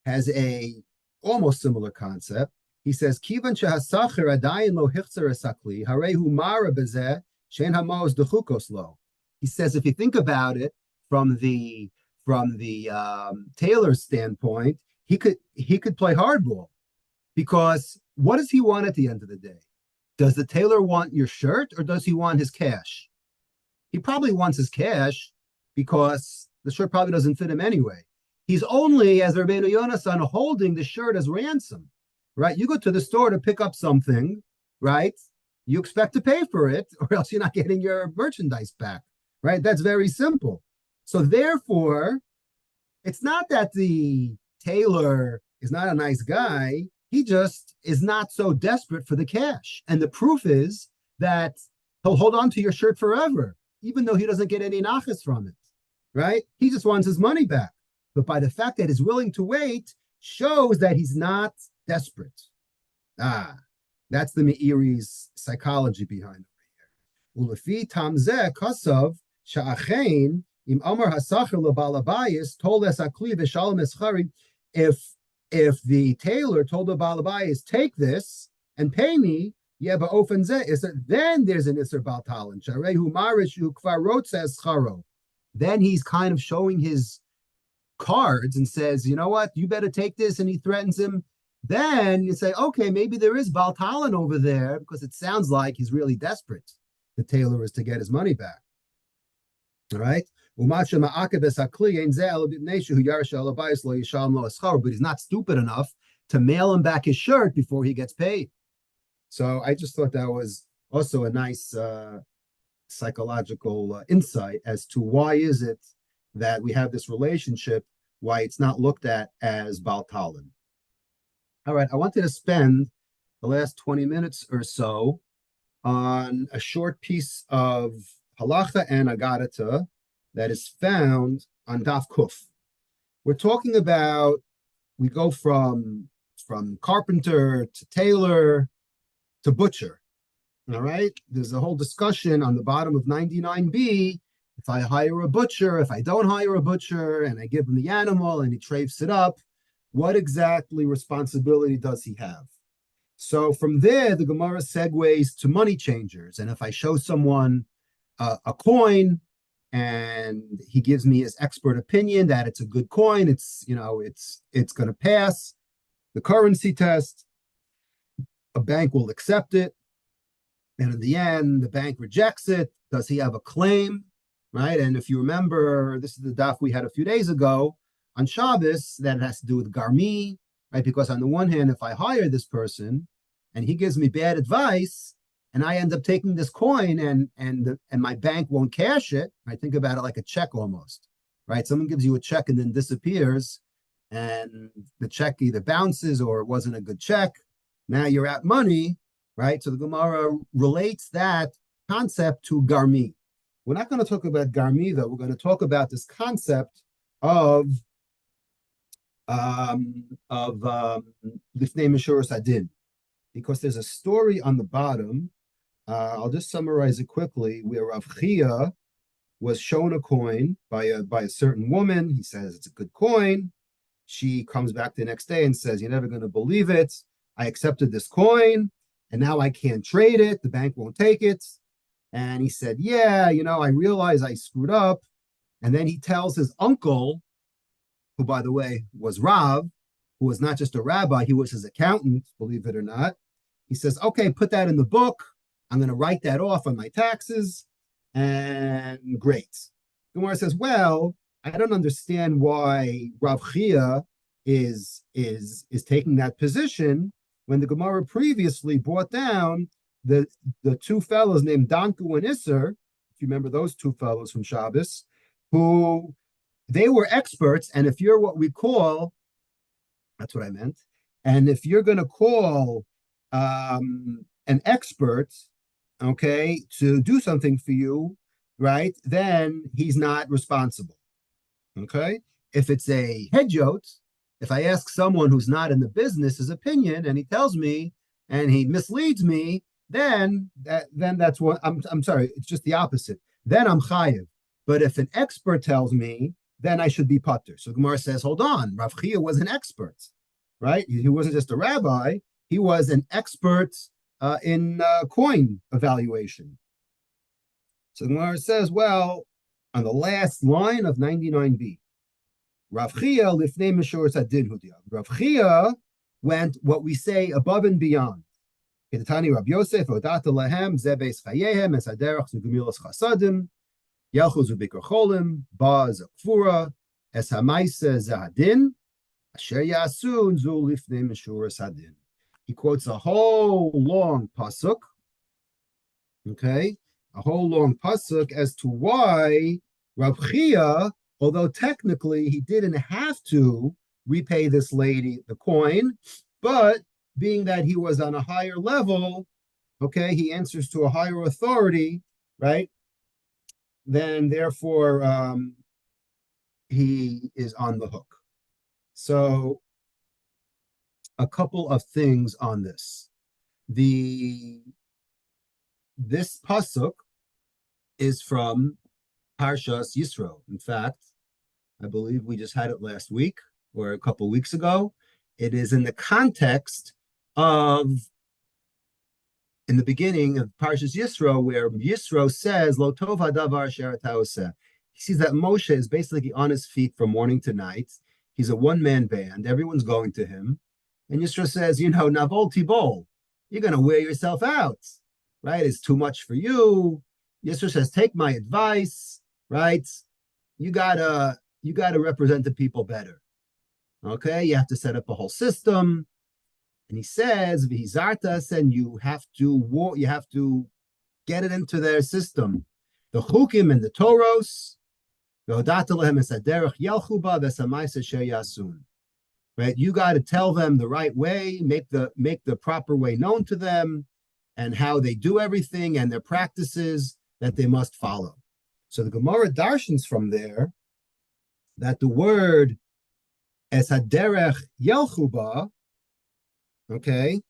has a almost similar concept. He says, "Kivan shehasacher adayin lo hichzer esakli harehu mara bezeh shein hamaos dechukos lo." He says, if you think about it from the tailor's standpoint, he could play hardball, because what does he want at the end of the day? Does the tailor want your shirt, or does he want his cash? He probably wants his cash, because the shirt probably doesn't fit him anyway. He's only, as Rabbeinu Yonasan, holding the shirt as ransom, right? You go to the store to pick up something, right? You expect to pay for it, or else you're not getting your merchandise back, right? That's very simple. So therefore, it's not that the tailor is not a nice guy. He just is not so desperate for the cash. And the proof is that he'll hold on to your shirt forever, even though he doesn't get any nachas from it, right? He just wants his money back. But by the fact that he's willing to wait, shows that he's not desperate. That's the Meiri's psychology behind it. Ulefi tamzeh kasav sha'achein im amar hasacher lebalabayis told es akli v'shalom eschari. If the tailor told the balabayis, take this and pay me, yeah, but ofen zeh is that then there's an iser bal talon sharehu marishu kvarot says charo. Then he's kind of showing his cards and says, you know what, you better take this, and he threatens him. Then you say, okay, maybe there is Baal Talon over there, because it sounds like he's really desperate. The tailor is to get his money back. All right. But he's not stupid enough to mail him back his shirt before he gets paid. So I just thought that was also a nice psychological insight as to why is it that we have this relationship, why it's not looked at as Baal Talon. All right, I wanted to spend the last 20 minutes or so on a short piece of halacha and agadata that is found on Daf Kuf. We're talking about, we go from carpenter to tailor to butcher. All right, there's a whole discussion on the bottom of 99b. If I hire a butcher, if I don't hire a butcher, and I give him the animal and he trafes it up, what exactly responsibility does he have? So from there, the Gemara segues to money changers. And if I show someone a coin and he gives me his expert opinion that it's a good coin, it's going to pass the currency test, a bank will accept it. And in the end, the bank rejects it. Does he have a claim? Right. And if you remember, this is the daf we had a few days ago on Shabbos, that has to do with Garmi, right? Because on the one hand, if I hire this person and he gives me bad advice and I end up taking this coin and my bank won't cash it, I think about it like a check almost, right? Someone gives you a check and then disappears, and the check either bounces or it wasn't a good check. Now you're out money, right? So the Gemara relates that concept to Garmi. We're not going to talk about Garmi, though. We're going to talk about this concept of Lifnei Mishuras Adin, because there's a story on the bottom. I'll just summarize it quickly, where Rav Chia was shown a coin by a certain woman. He says it's a good coin. She comes back the next day and says, "You're never going to believe it. I accepted this coin, and now I can't trade it. The bank won't take it." And he said, "Yeah, I realize I screwed up." And then he tells his uncle, who, by the way, was Rav, who was not just a rabbi, he was his accountant, believe it or not. He says, "Okay, put that in the book. I'm going to write that off on my taxes." And great. Gemara says, "Well, I don't understand why Rav Chia is taking that position when the Gemara previously brought down the two fellows named Danku and Isser, if you remember those two fellows from Shabbos, who they were experts. And if you're what we call, that's what I meant. And if you're going to call an expert, okay, to do something for you, right, then he's not responsible. Okay. If it's a hedjot, if I ask someone who's not in the business his opinion and he tells me and he misleads me, then that's what I'm sorry, it's just the opposite. Then I'm chayiv. But if an expert tells me, then I should be patur. So Gemara says, hold on, Rav Chia was an expert, right? He wasn't just a rabbi, he was an expert in coin evaluation. So Gemara says, well, on the last line of 99b, Rav Chia lifnei mishuras hadin hudia. Rav Chia went what we say above and beyond. Ketani Rab Yosef odata lahem zebeis chayehem es haderach zugemilas chasadim yelchu zubikar cholim ba zakfura es hamaisa zahadin asher yasun zu lifnei mishuras hadin. He quotes a whole long pasuk, okay, a whole long pasuk as to why Rav Chia, although technically he didn't have to repay this lady the coin, but being that he was on a higher level, okay, he answers to a higher authority, right? Then therefore he is on the hook. So a couple of things on this. This pasuk is from Parshas Yisro. In fact, I believe we just had it last week or a couple of weeks ago. It is in the context of, in the beginning of Parshas Yisro, where Yisro says, Lo tov hadavar asher ata oseh. He sees that Moshe is basically on his feet from morning to night. He's a one-man band. Everyone's going to him. And Yisro says, Navol Tibol, you're going to wear yourself out, right? It's too much for you. Yisro says, take my advice, right? You gotta represent the people better. Okay, you have to set up a whole system. And he says, V'hizartas, and you have to get it into their system. The chukim and the toros, v'hodata lehem es haderech yelchu ba v'samaisa sheyasun. Right, you got to tell them the right way, make the proper way known to them, and how they do everything and their practices that they must follow. So the Gemara darshans from there that the word es haderech yelchu ba, okay,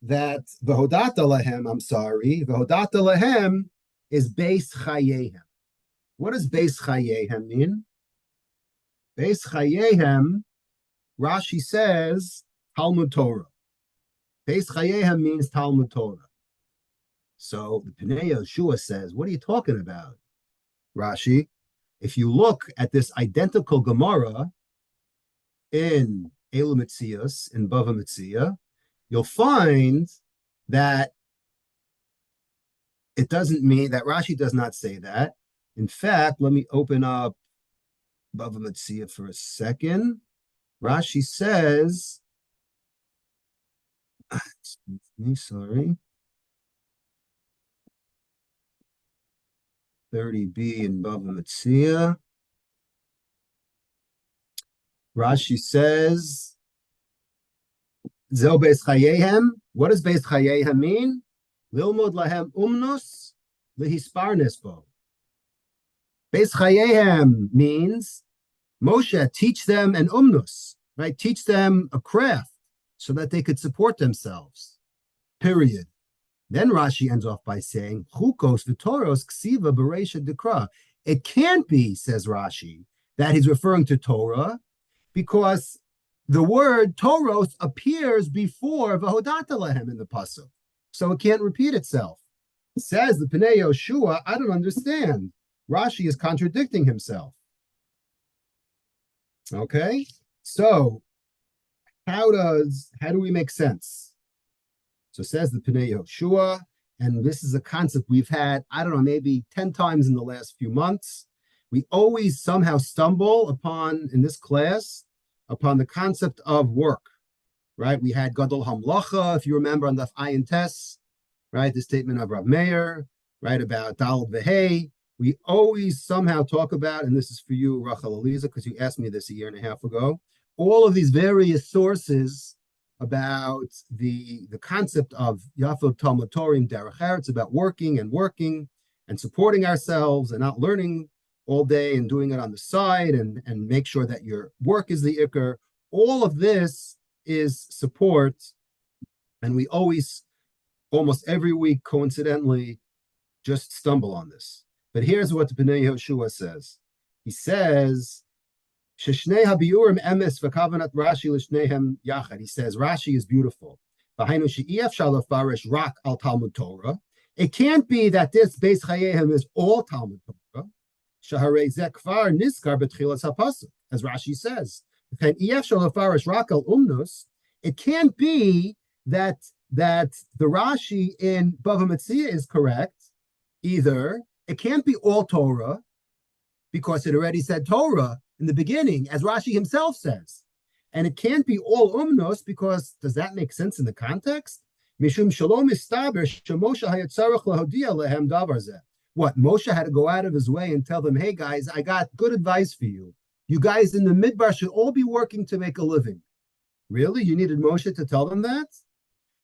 that v'hodata lahem, v'hodata lahem is beis chayehem. What does beis chayehem mean? Beis chayehem, Rashi says, Talmud Torah. Beis chayehem means Talmud Torah. So the Pnei Yehoshua says, what are you talking about, Rashi? If you look at this identical Gemara in Elu Metzias, in Bava Metzia, you'll find that it doesn't mean that Rashi does not say that. In fact, let me open up Bava Metzia for a second. Rashi says, excuse me, sorry, 30b in Bava Metzia. Rashi says, Zeh beis chayehem. What does beis chayehem mean? Lilmod lahem umnus lehisparnes bo. Beis chayehem means Moshe, teach them an umnus, right? Teach them a craft so that they could support themselves. Period. Then Rashi ends off by saying, Chukos v'toros ksiva b'reisha dekra. It can't be, says Rashi, that he's referring to Torah, because the word Toros appears before v'hodata lahem in the pasuk, so it can't repeat itself. Says the Pnei Yehoshua, I don't understand. Rashi is contradicting himself. Okay, so how do we make sense? So says the Pnei Yehoshua, and this is a concept we've had, I don't know, maybe 10 times in the last few months. We always somehow stumble upon, in this class, upon the concept of work, right? We had Gadol Hamlacha, if you remember, on the Ayin Tes, right? The statement of Rav Meir, right, about Daled Vehei. We always somehow talk about, and this is for you, Rachel Eliza, because you asked me this a year and a half ago, all of these various sources about the concept of Yafod Talmud Torim Derech Eretz, about working and supporting ourselves and not learning all day and doing it on the side and make sure that your work is the ikr. All of this is support. And we always, almost every week, coincidentally, just stumble on this. But here's what the Bnei Yehoshua says. He says, Sheshnei habiurim emes v'kavanat Rashi l'shnehem yachad. He says Rashi is beautiful. V'hainu she'ef shalafarish rak al Talmud Torah. It can't be that this Beis Chayehem is all Talmud Torah. Shaharei zekvar niskar b'tchilas hapasuk, as Rashi says. Ef shalafarish rak al umnus. It can't be that the Rashi in Bava Metzia is correct either. It can't be all Torah because it already said Torah in the beginning, as Rashi himself says. And it can't be all umnos because does that make sense in the context? Mishum shalom istaber shemoshe hayatzarach lahodia lehem davar zeh. What, Moshe had to go out of his way and tell them, hey guys, I got good advice for you. You guys in the Midbar should all be working to make a living. Really? You needed Moshe to tell them that?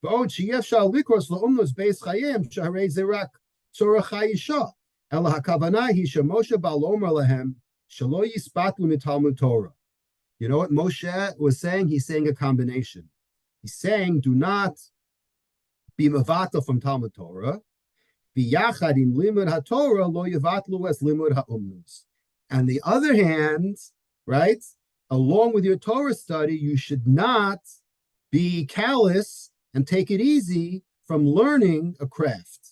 Oh, sheyef shal likros laumnos beis chayim shaharei zerak tzorach hayisha. Ela hakavana hi shemoshe bal omer lehem shelo yispatlu mitalmud Torah. You know what Moshe was saying? He's saying a combination. He's saying, do not be mavatal from Talmud Torah. Biyachad im limud haTorah lo yavatlu es limud haumnus. On the other hand, right, along with your Torah study, you should not be callous and take it easy from learning a craft.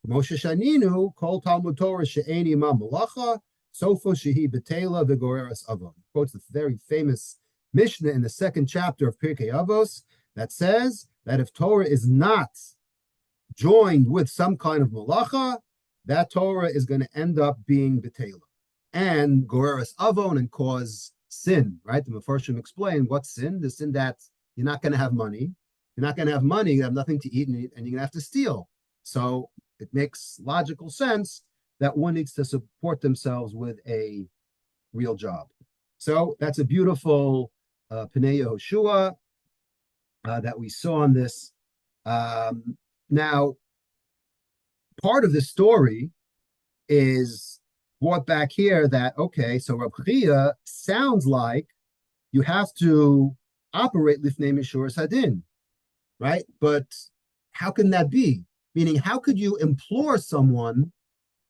Moshe Shaninu called Talmud Torah she'eni ma malacha sofo shehi betela v'goreres avon. Quotes the very famous Mishnah in the second chapter of Pirkei Avos that says that if Torah is not joined with some kind of malacha, that Torah is going to end up being betela and goreres avon and cause sin. Right? The Mefarshim explain what's sin. The sin that you're not going to have money. You're not going to have money. You have nothing to eat, and you're going to have to steal. So it makes logical sense that one needs to support themselves with a real job. So that's a beautiful Pnei Yehoshua that we saw on this. Now, part of the story is brought back here that, okay, so Rab Chiya sounds like you have to operate Lifnei Mishuras Hadin, right? But how can that be? Meaning, how could you implore someone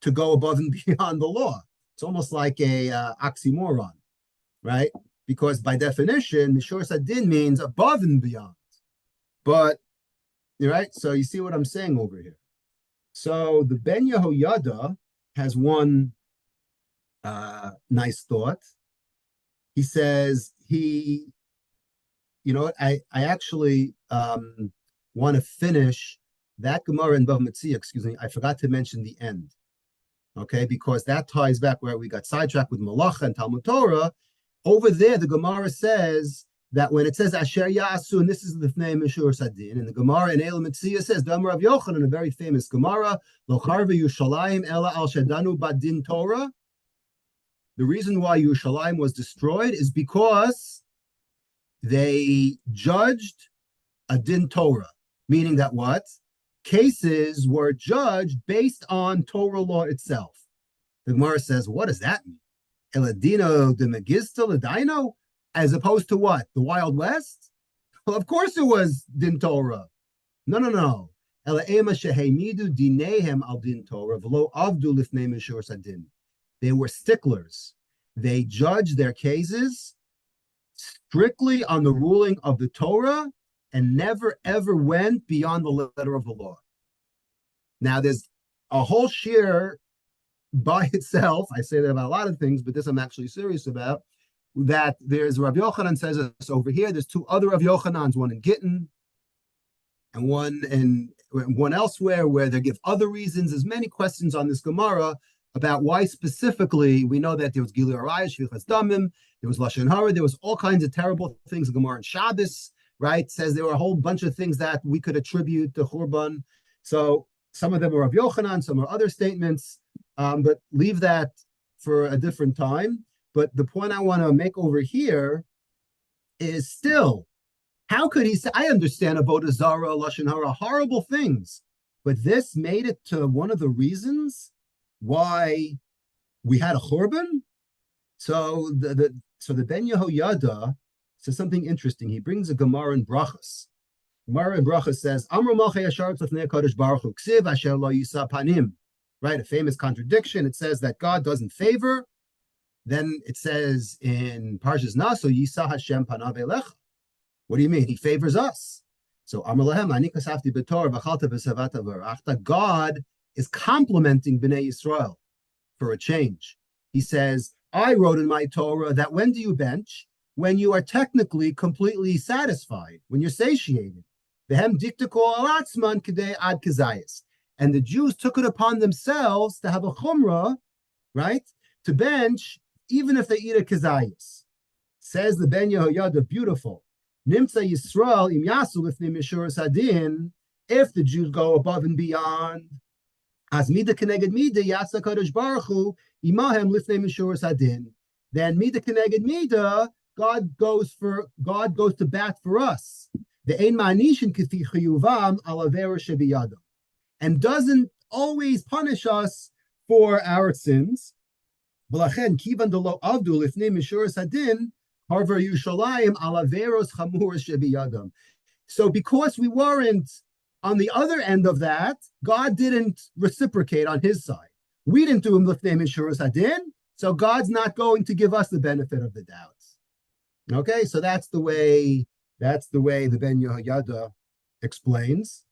to go above and beyond the law? It's almost like a oxymoron, right? Because by definition, Mishuras Hadin means above and beyond. But, right? So you see what I'm saying over here. So the Ben Yehoyada has one nice thought. He says I actually want to finish that Gemara in Bava Metzia, excuse me, I forgot to mention the end, okay, because that ties back where we got sidetracked with Malacha and Talmud Torah. Over there, the Gemara says that when it says Asher Yasu, and this is the name Mishuras Hadin, and the Gemara in Eila Metzia says, Damar of Yochanan, a very famous Gemara, Lo Charve Yushalayim Ela Al Shadanu Badin Torah. The reason why Yerushalayim was destroyed is because they judged a din Torah, meaning that what? Cases were judged based on Torah law itself. The Gemara says, what does that mean? Eladino de Megista Ladino? As opposed to what? The Wild West? Well, of course it was din Torah. No. Elaema shehemidu dinehem al din Torah v'lo avdu lifnei mishuras hadin. They were sticklers. They judged their cases strictly on the ruling of the Torah and never, ever went beyond the letter of the law. Now, there's a whole shir by itself. I say that about a lot of things, but this I'm actually serious about, that there's Rav Yochanan says this over here. There's two other Rav Yochanans, one in Gittin and one elsewhere, where they give other reasons. There's many questions on this Gemara about why specifically. We know that there was Gilui Arayah, Shvichas Damim, there was Lashon Hara, there was all kinds of terrible things. The Gemara in Shabbos, right, says there were a whole bunch of things that we could attribute to Churban. So some of them are Rav Yochanan, some are other statements, but leave that for a different time. But the point I want to make over here is still, how could he say, I understand Avodah Zarah, Lashon Hara, horrible things, but this made it to one of the reasons why we had a churban. So the Ben Yehoyada says something interesting. He brings a Gemara in Brachas. Gemara in Brachas says, Amru Malchei Yasharetz Lefnei HaKadosh Baruch Hu Ksiv Asher Lo Yisa Panim. Right, a famous contradiction. It says that God doesn't favor. Then it says in Parshas Naso, Yisa Hashem Panav Elecha. What do you mean? He favors us. So Amar Lahem Ani Kasafti B'Torah V'Chalta B'Savata V'Arachta. God is complimenting Bnei Yisrael for a change. He says, I wrote in my Torah that when do you bench? When you are technically completely satisfied, when you're satiated. And the Jews took it upon themselves to have a chumrah, right, to bench, even if they eat a kazayas. Says the Ben Yehoyada, beautiful. Nimtza Yisrael im yasu lifnei mishuras hadin. If the Jews go above and beyond, as mida keneged mida yasa kadosh baruch hu imahem lifnei mishuras hadin. Then mida keneged mida, God goes to bat for us. The ein ma'anishin k'fi chiyuvam al avera shebiyadam, and doesn't always punish us for our sins. V'lachen kivan delo avdu lifnei mishuras hadin harvar Yushalayim al averos chamuras shebiyadam. So because we weren't on the other end of that, God didn't reciprocate on His side. We didn't do him lifnei mishuras hadin, so God's not going to give us the benefit of the doubt. Okay, so that's the way the Ben Yehoyada explains.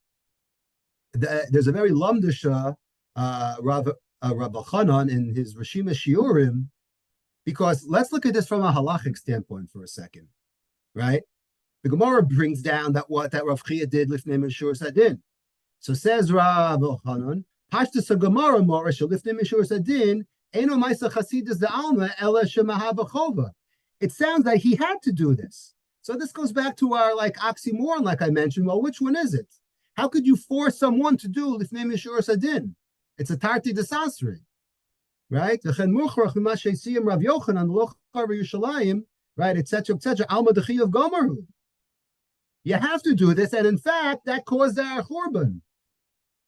There's a very lamdisha Rav Chanan in his Rishima Shiurim, because let's look at this from a halachic standpoint for a second, right? The Gemara brings down that Rav Chia did lifnei mishuras hadin. So says Rav Chanan, Pashtus Gemara Mora shel lifnei mishuras hadin eno ma'isa chasidus de'alma ela shemahava chova. It sounds like he had to do this. So this goes back to our oxymoron, like I mentioned. Well, which one is it? How could you force someone to do lifnei mishuras hadin? It's a tarti desasri, right? Right, etc. Alma dechi of gomaru. You have to do this, and in fact, that caused our churban.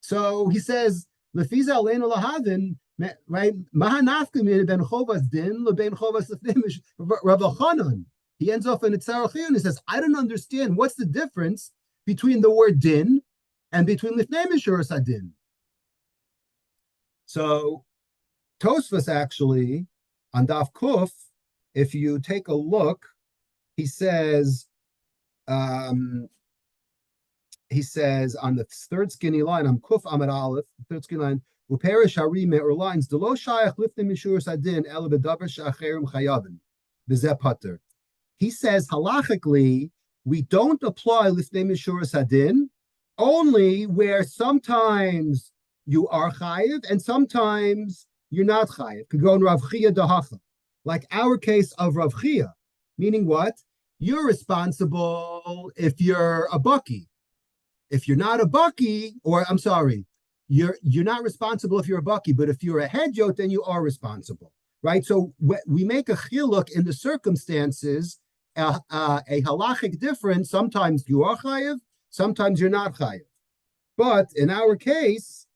So he says, lefiza aleinu lahavin. Right, Mahanafka ben Chovas din leben Chovas lefnei Rav Chanan. He ends off in Itzarachiyun. He says, I don't understand what's the difference between the word din and between lifnei mishuras hadin. So Tosfos actually on Daf Kuf, if you take a look, he says on the third skinny line, on Kuf Amid Aleph, the third skinny line. Uperish harime or lines the lo shayach lifnei mishuras hadin el bedavar she'acherim chayavin b'zeh pater. He says halachically we don't apply lifnei mishuras hadin only where sometimes you are chayiv and sometimes you're not chayiv. Could go in Rav Chia dahacha, like our case of Rav Chia, meaning what? You're responsible if you're a bucky. If you're not a bucky, or I'm sorry. You're not responsible if you're a bucky, but if you're a hedyot, then you are responsible, right? So we make a chiluk in the circumstances, a halachic difference. Sometimes you are chayiv, sometimes you're not chayiv. But in our case,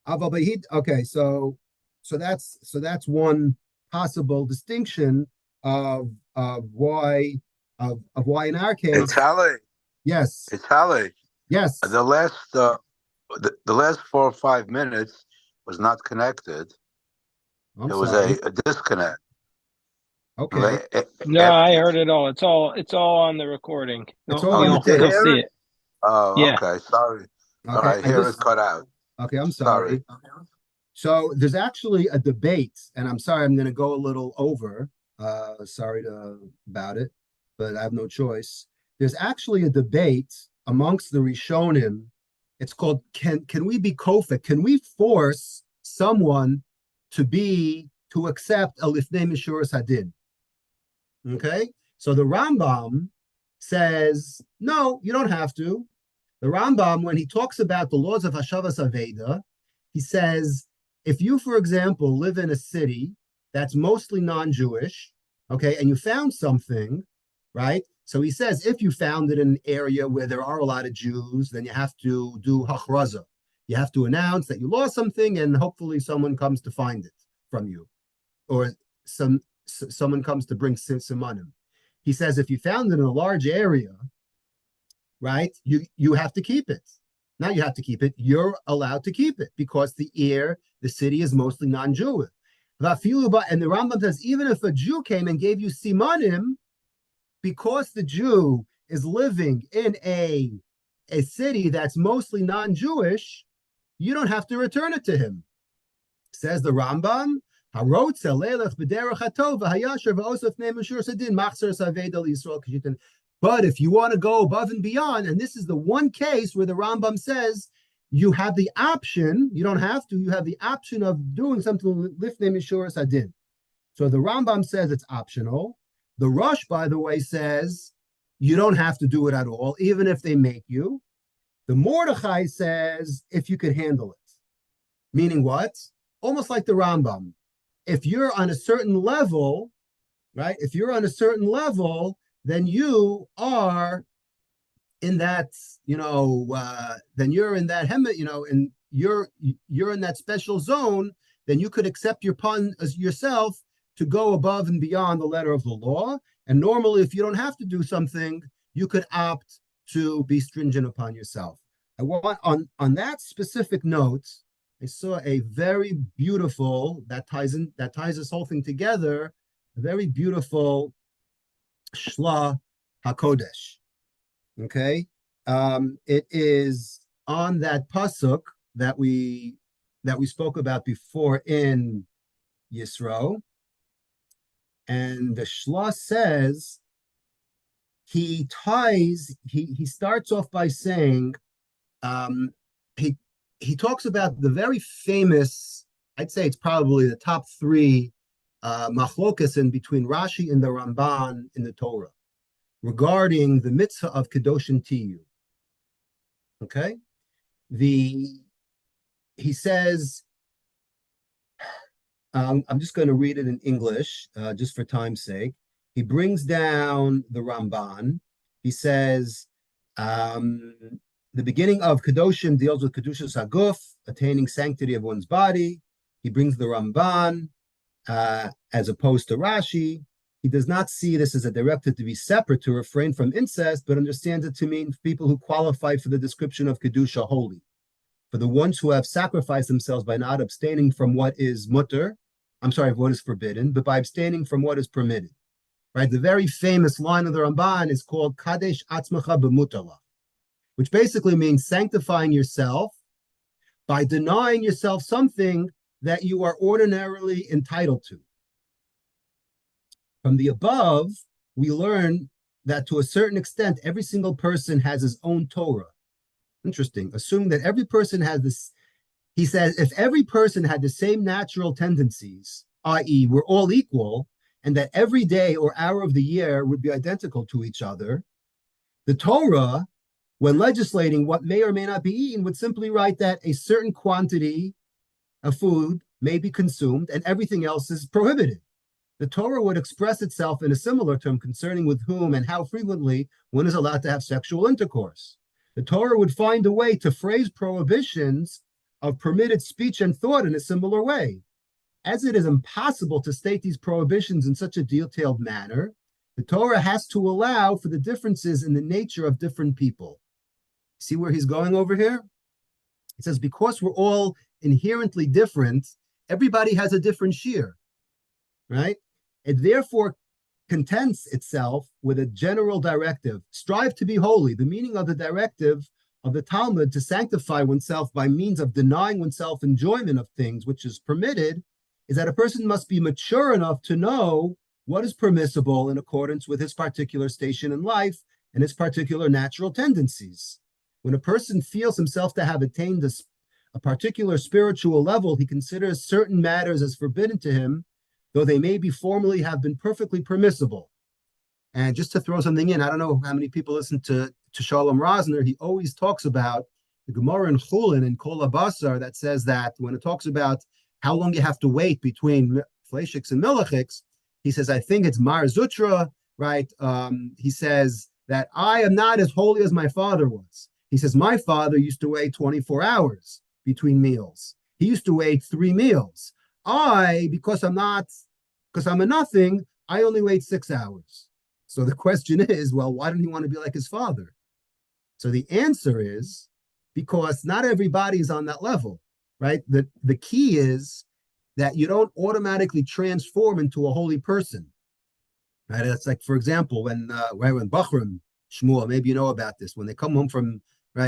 okay, so that's one possible distinction of why in our case.
It's Halley.
Yes.
It's Halley.
Yes.
The last 4 or 5 minutes was not connected. It was a disconnect.
Okay.
I heard it all. It's all on the recording.
It's all on the tape.
You'll see it.
Oh,
yeah.
Okay. Sorry.
Okay.
All right. Here it cut out.
Okay, I'm sorry. So there's actually a debate, and I'm sorry, I'm going to go a little over. Sorry about it, but I have no choice. There's actually a debate amongst the Rishonim. It's called, can we be kofek? Can we force someone to accept a lifnei mishuras hadin? Okay, so the Rambam says, no, you don't have to. The Rambam, when he talks about the laws of Hashavas Aveda, he says, if you, for example, live in a city that's mostly non-Jewish, okay, and you found something, right? So he says, if you found it in an area where there are a lot of Jews, then you have to do hachraza. You have to announce that you lost something, and hopefully someone comes to find it. from you, or someone comes to bring simanim. He says if you found it in a large area, right, you have to keep it. Now you have to keep it. You're allowed to keep it because the city is mostly non-Jewish. And the Rambam says even if a Jew came and gave you simanim, because the Jew is living in a city that's mostly non-Jewish, you don't have to return it to him. Says the Rambam, but if you want to go above and beyond, and this is the one case where the Rambam says you have the option, you don't have to, you have the option of doing something lifnei mishuras hadin. So the Rambam says it's optional. The Rosh, by the way, says you don't have to do it at all, even if they make you. The Mordechai says if you could handle it. Meaning what? Almost like the Rambam. If you're on a certain level, right? If you're on a certain level, then you are in that, then you're in that and you're in that special zone, then you could accept yourself to go above and beyond the letter of the law. And normally, if you don't have to do something, you could opt to be stringent upon yourself. I want on that specific note, I saw a very beautiful that ties this whole thing together. A very beautiful Shla HaKodesh. Okay, it is on that pasuk that we spoke about before in Yisro, and the Shla says he starts off by saying he talks about the very famous, I'd say it's probably the top three machlokas in between Rashi and the Ramban in the Torah regarding the mitzvah of Kedoshim Tiyu. Okay? He says, I'm just going to read it in English, just for time's sake. He brings down the Ramban. He says, the beginning of Kedoshim deals with Kedushas HaGuf, attaining sanctity of one's body. He brings the Ramban, as opposed to Rashi. He does not see this as a directive to be separate, to refrain from incest, but understands it to mean people who qualify for the description of Kedusha, holy. For the ones who have sacrificed themselves by not abstaining from what is what is forbidden, but by abstaining from what is permitted. Right? The very famous line of the Ramban is called Kadesh Atzmacha B'Mutala, which basically means sanctifying yourself by denying yourself something that you are ordinarily entitled to. From the above, we learn that to a certain extent, every single person has his own Torah. Interesting. Assuming that every person has this, he says, if every person had the same natural tendencies, i.e., we're all equal, and that every day or hour of the year would be identical to each other, the Torah, when legislating what may or may not be eaten, would simply write that a certain quantity of food may be consumed and everything else is prohibited. The Torah would express itself in a similar term concerning with whom and how frequently one is allowed to have sexual intercourse. The Torah would find a way to phrase prohibitions of permitted speech and thought in a similar way. As it is impossible to state these prohibitions in such a detailed manner, the Torah has to allow for the differences in the nature of different people. See where he's going over here? He says, because we're all inherently different, everybody has a different shear, right? It therefore contents itself with a general directive, strive to be holy. The meaning of the directive of the Talmud to sanctify oneself by means of denying oneself enjoyment of things which is permitted is that a person must be mature enough to know what is permissible in accordance with his particular station in life and his particular natural tendencies. When a person feels himself to have attained a particular spiritual level, he considers certain matters as forbidden to him, though they may be formally have been perfectly permissible. And just to throw something in, I don't know how many people listen to Shalom Rosner. He always talks about the Gemara in Chulin and Kol HaBasar that says that when it talks about how long you have to wait between Fleishiks and Melachiks, he says, I think it's Mar Zutra, right? He says that I am not as holy as my father was. He says, my father used to wait 24 hours between meals. He used to wait 3 meals. because I'm a nothing, I only wait 6 hours. So the question is, well, why don't he want to be like his father? So the answer is because not everybody is on that level, right? The key is that you don't automatically transform into a holy person, right? That's like, for example, when Bachram, Shmuel, maybe you know about this, when they come home from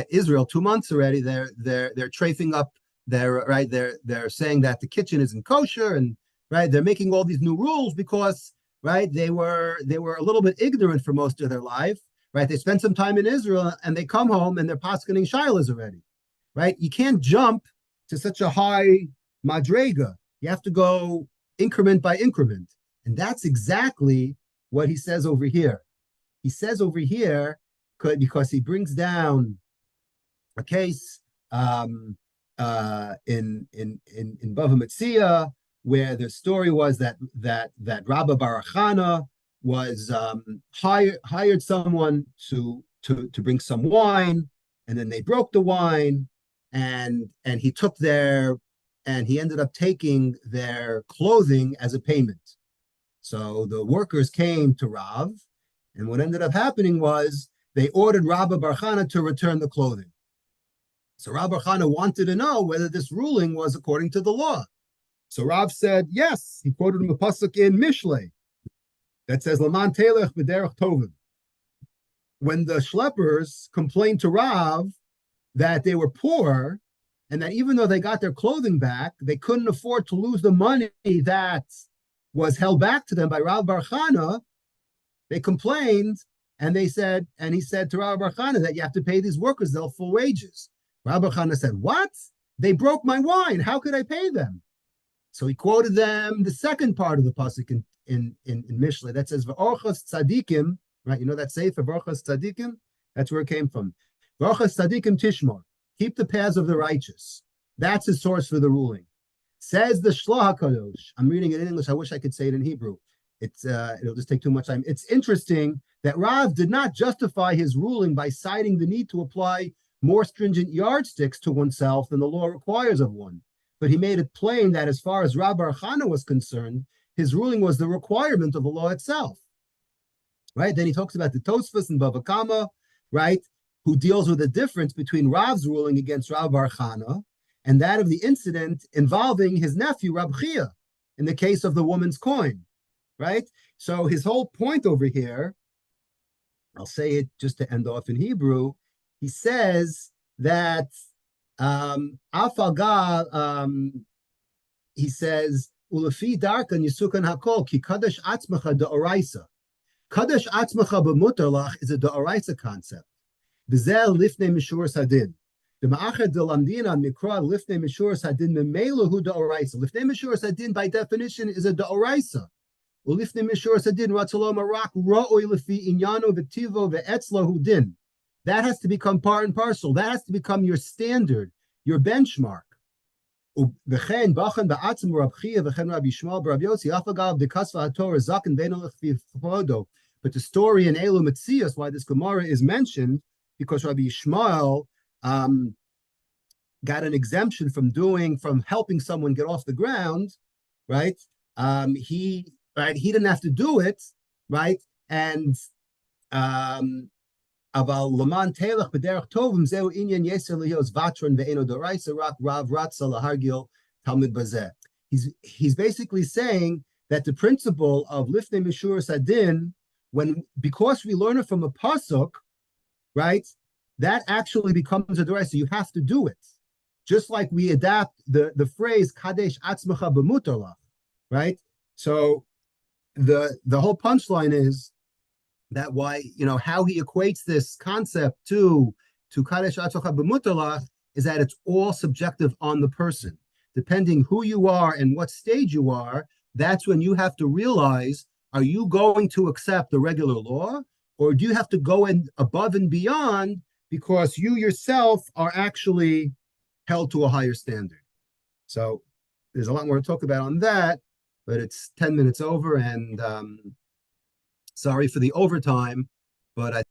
Israel, 2 months already, they're trafing up they're saying that the kitchen isn't kosher, and they're making all these new rules because they were a little bit ignorant for most of their life. They spent some time in Israel and they come home and they're paskening shilas already. You can't jump to such a high madrega. You have to go increment by increment. And that's exactly what he says over here. He says over here, because he brings down a case in Bava Metzia, where the story was that Rabba Barachana was hired someone to bring some wine, and then they broke the wine, and he ended up taking their clothing as a payment. So the workers came to Rav, and what ended up happening was they ordered Rabba Barachana to return the clothing. So Rabba Barachana wanted to know whether this ruling was according to the law. So Rav said yes. He quoted him a pasuk in Mishlei that says, Laman telech b'derech tovim. When the schleppers complained to Rav that they were poor, and that even though they got their clothing back, they couldn't afford to lose the money that was held back to them by Rav Barachana, they complained, and he said to Rav Barachana that you have to pay these workers their full wages. Rav Barachana said, what? They broke my wine. How could I pay them? So he quoted them the second part of the pasuk in Mishlei that says, V'orchas tzadikim, right? You know that sefer, V'orchas tzadikim? That's where it came from. V'orchas tzadikim tishmor. Keep the paths of the righteous. That's his source for the ruling. Says the Shloh HaKadosh. I'm reading it in English. I wish I could say it in Hebrew. It'll just take too much time. It's interesting that Rav did not justify his ruling by citing the need to apply more stringent yardsticks to oneself than the law requires of one. But he made it plain that as far as Rav Barachana was concerned, his ruling was the requirement of the law itself. Then he talks about the Tosfos and Bava Kama, who deals with the difference between Rav's ruling against Rav Barachana and that of the incident involving his nephew, Rab Chia, in the case of the woman's coin. So his whole point over here, I'll say it just to end off in Hebrew, he says that he says, Ulefi darkan yisukan hakol ki kadesh atzmacha deoraisa. Kadesh atzmacha b'mutarlach is a deoraisa concept. B'zel lifnei mishuras hadin. B'ma'achad delamdina mikra lifnei mishuras hadin memela hu deoraisa. Lifnei mishuras hadin by definition is a deoraisa. Ulifnei mishuras hadin ratzalom arak ra'oi lefi inyano v'tivo ve'etzlo hu din. That has to become part and parcel. That has to become your standard, your benchmark. But the story in Elu Metzias, why this Gemara is mentioned, because Rabbi Yishmael got an exemption from helping someone get off the ground, he didn't have to do it, and Aval Laman Telech B'derech Tovim Zeu Inyan Yeser Liyos Vatron Ve'eno Doraisa Rak Rav Ratza Lahargil Talmud Bazeh. He's basically saying that the principle of Lifnei Mishuras Hadin, because we learn it from a pasuk, that actually becomes a doraisa. You have to do it, just like we adapt the phrase Kadesh Atzmacha B'mutarlach, So the whole punchline is that how he equates this concept to Kadesh Atzmacha B'mutarlach is that it's all subjective on the person. Depending who you are and what stage you are, that's when you have to realize, are you going to accept the regular law, or do you have to go above and beyond because you yourself are actually held to a higher standard? So there's a lot more to talk about on that, but it's 10 minutes over, and sorry for the overtime, but I